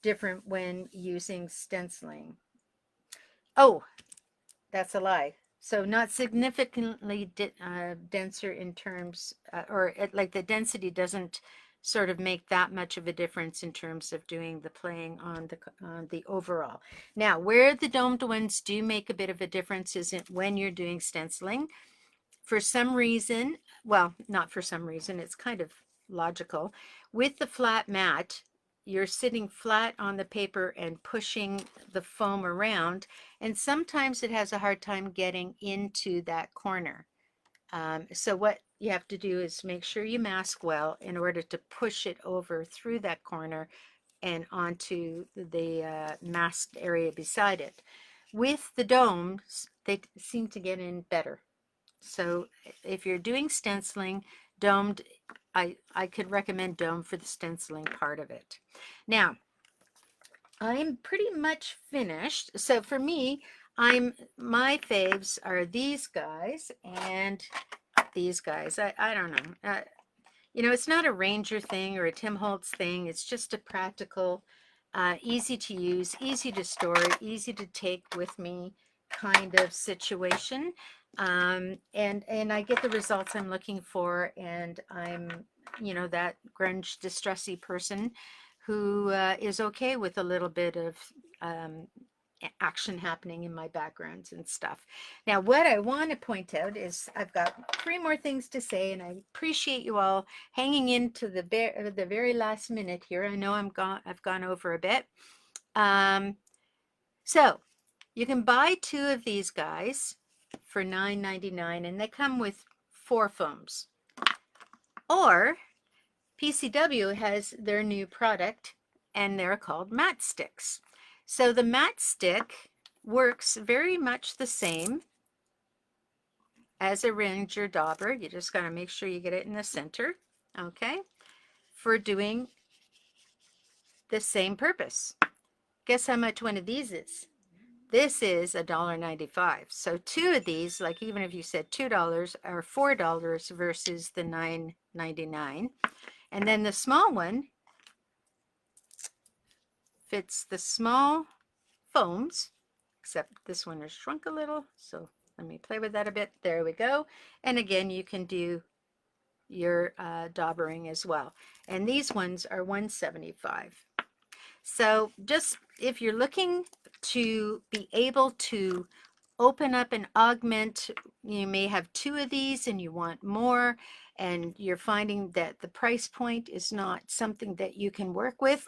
different when using stenciling. Oh, that's a lie. So not significantly denser in terms, like the density doesn't sort of make that much of a difference in terms of doing the playing on the overall. Now, where the domed ones do make a bit of a difference is when you're doing stenciling. For some reason, well, not for some reason, it's kind of logical. With the flat mat, you're sitting flat on the paper and pushing the foam around, and sometimes it has a hard time getting into that corner. So what you have to do is make sure you mask well in order to push it over through that corner and onto the masked area beside it. With the domes, they seem to get in better. So if you're doing stenciling, domed, I could recommend dome for the stenciling part of it. Now, I'm pretty much finished. So for me, my faves are these guys and these guys. I don't know. You know, it's not a Ranger thing or a Tim Holtz thing. It's just a practical, easy to use, easy to store, easy to take with me kind of situation. And I get the results I'm looking for, and I'm, you know, that grunge distressy person who is okay with a little bit of action happening in my backgrounds and stuff. Now, what I want to point out is I've got 3 more things to say, and I appreciate you all hanging in to the very last minute here. I know I've gone over a bit. So you can buy 2 of these guys for $9.99, and they come with 4 foams. Or PCW has their new product, and they're called matte sticks. So the matte stick works very much the same as a Ranger dauber. You just got to make sure you get it in the center, okay, for doing the same purpose. Guess how much one of these is? This is $1.95. So 2 of these, like even if you said $2, are $4 versus the $9.99. And then the small one fits the small foams, except this one is shrunk a little. So let me play with that a bit. There we go. And again, you can do your daubering as well. And these ones are $1.75. So just if you're looking to be able to open up and augment, you may have 2 of these and you want more, and you're finding that the price point is not something that you can work with,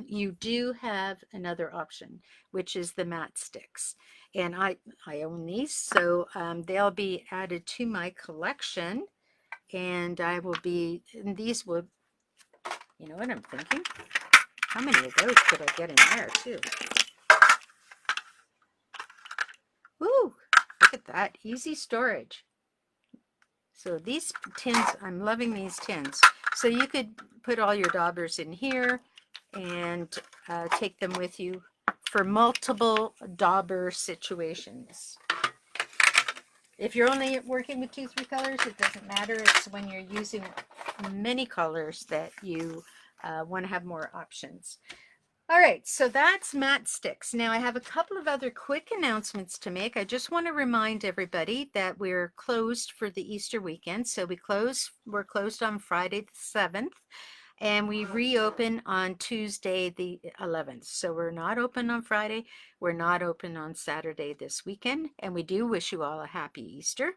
you do have another option, which is the matte sticks. And I own these, so they'll be added to my collection, and I will be, and these will, you know what I'm thinking? How many of those could I get in there too? Woo! Look at that, easy storage. So these tins, I'm loving these tins. So you could put all your daubers in here and take them with you for multiple dauber situations. If you're only working with 2-3 colors, it doesn't matter. It's when you're using many colors that you want to have more options. All right, so that's matte sticks. Now I have a couple of other quick announcements to make. I just want to remind everybody that we're closed for the Easter weekend. So we're closed on Friday the 7th. and we reopen on Tuesday the 11th. So we're not open on Friday. We're not open on Saturday this weekend, and we do wish you all a happy Easter.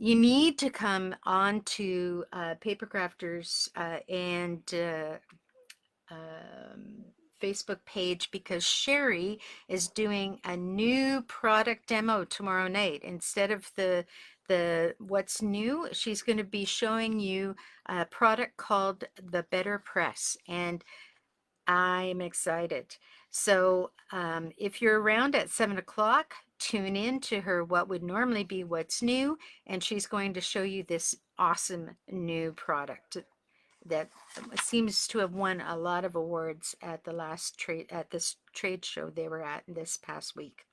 You need to come on to Papercrafters and um, Facebook page, because Sherry is doing a new product demo tomorrow night. Instead of the what's new, she's going to be showing you a product called the Better Press, and I'm excited. So if you're around at 7 o'clock, tune in to her what would normally be what's new, and she's going to show you this awesome new product that seems to have won a lot of awards at the last this trade show they were at this past week.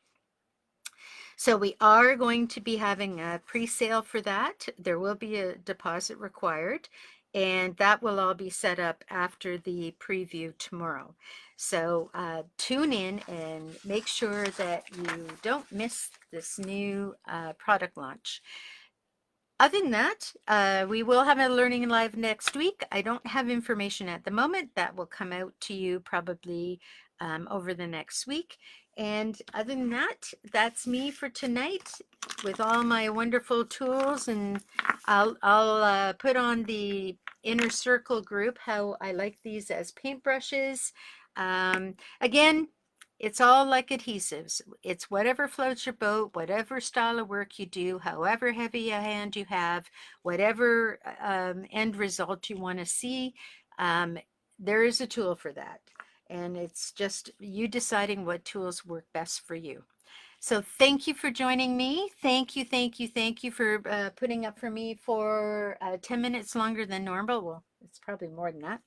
So we are going to be having a pre-sale for that. There will be a deposit required, and that will all be set up after the preview tomorrow. So tune in and make sure that you don't miss this new product launch. Other than that, we will have a Learning Live next week. I don't have information at the moment. That will come out to you probably over the next week. And other than that, that's me for tonight with all my wonderful tools. And I'll put on the inner circle group how I like these as paintbrushes. Again, it's all like adhesives. It's whatever floats your boat, whatever style of work you do, however heavy a hand you have, whatever end result you want to see, there is a tool for that. And it's just you deciding what tools work best for you. So thank you for joining me. Thank you, thank you, thank you for putting up for me for 10 minutes longer than normal. Well, it's probably more than that.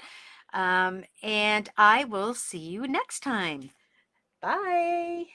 And I will see you next time. Bye.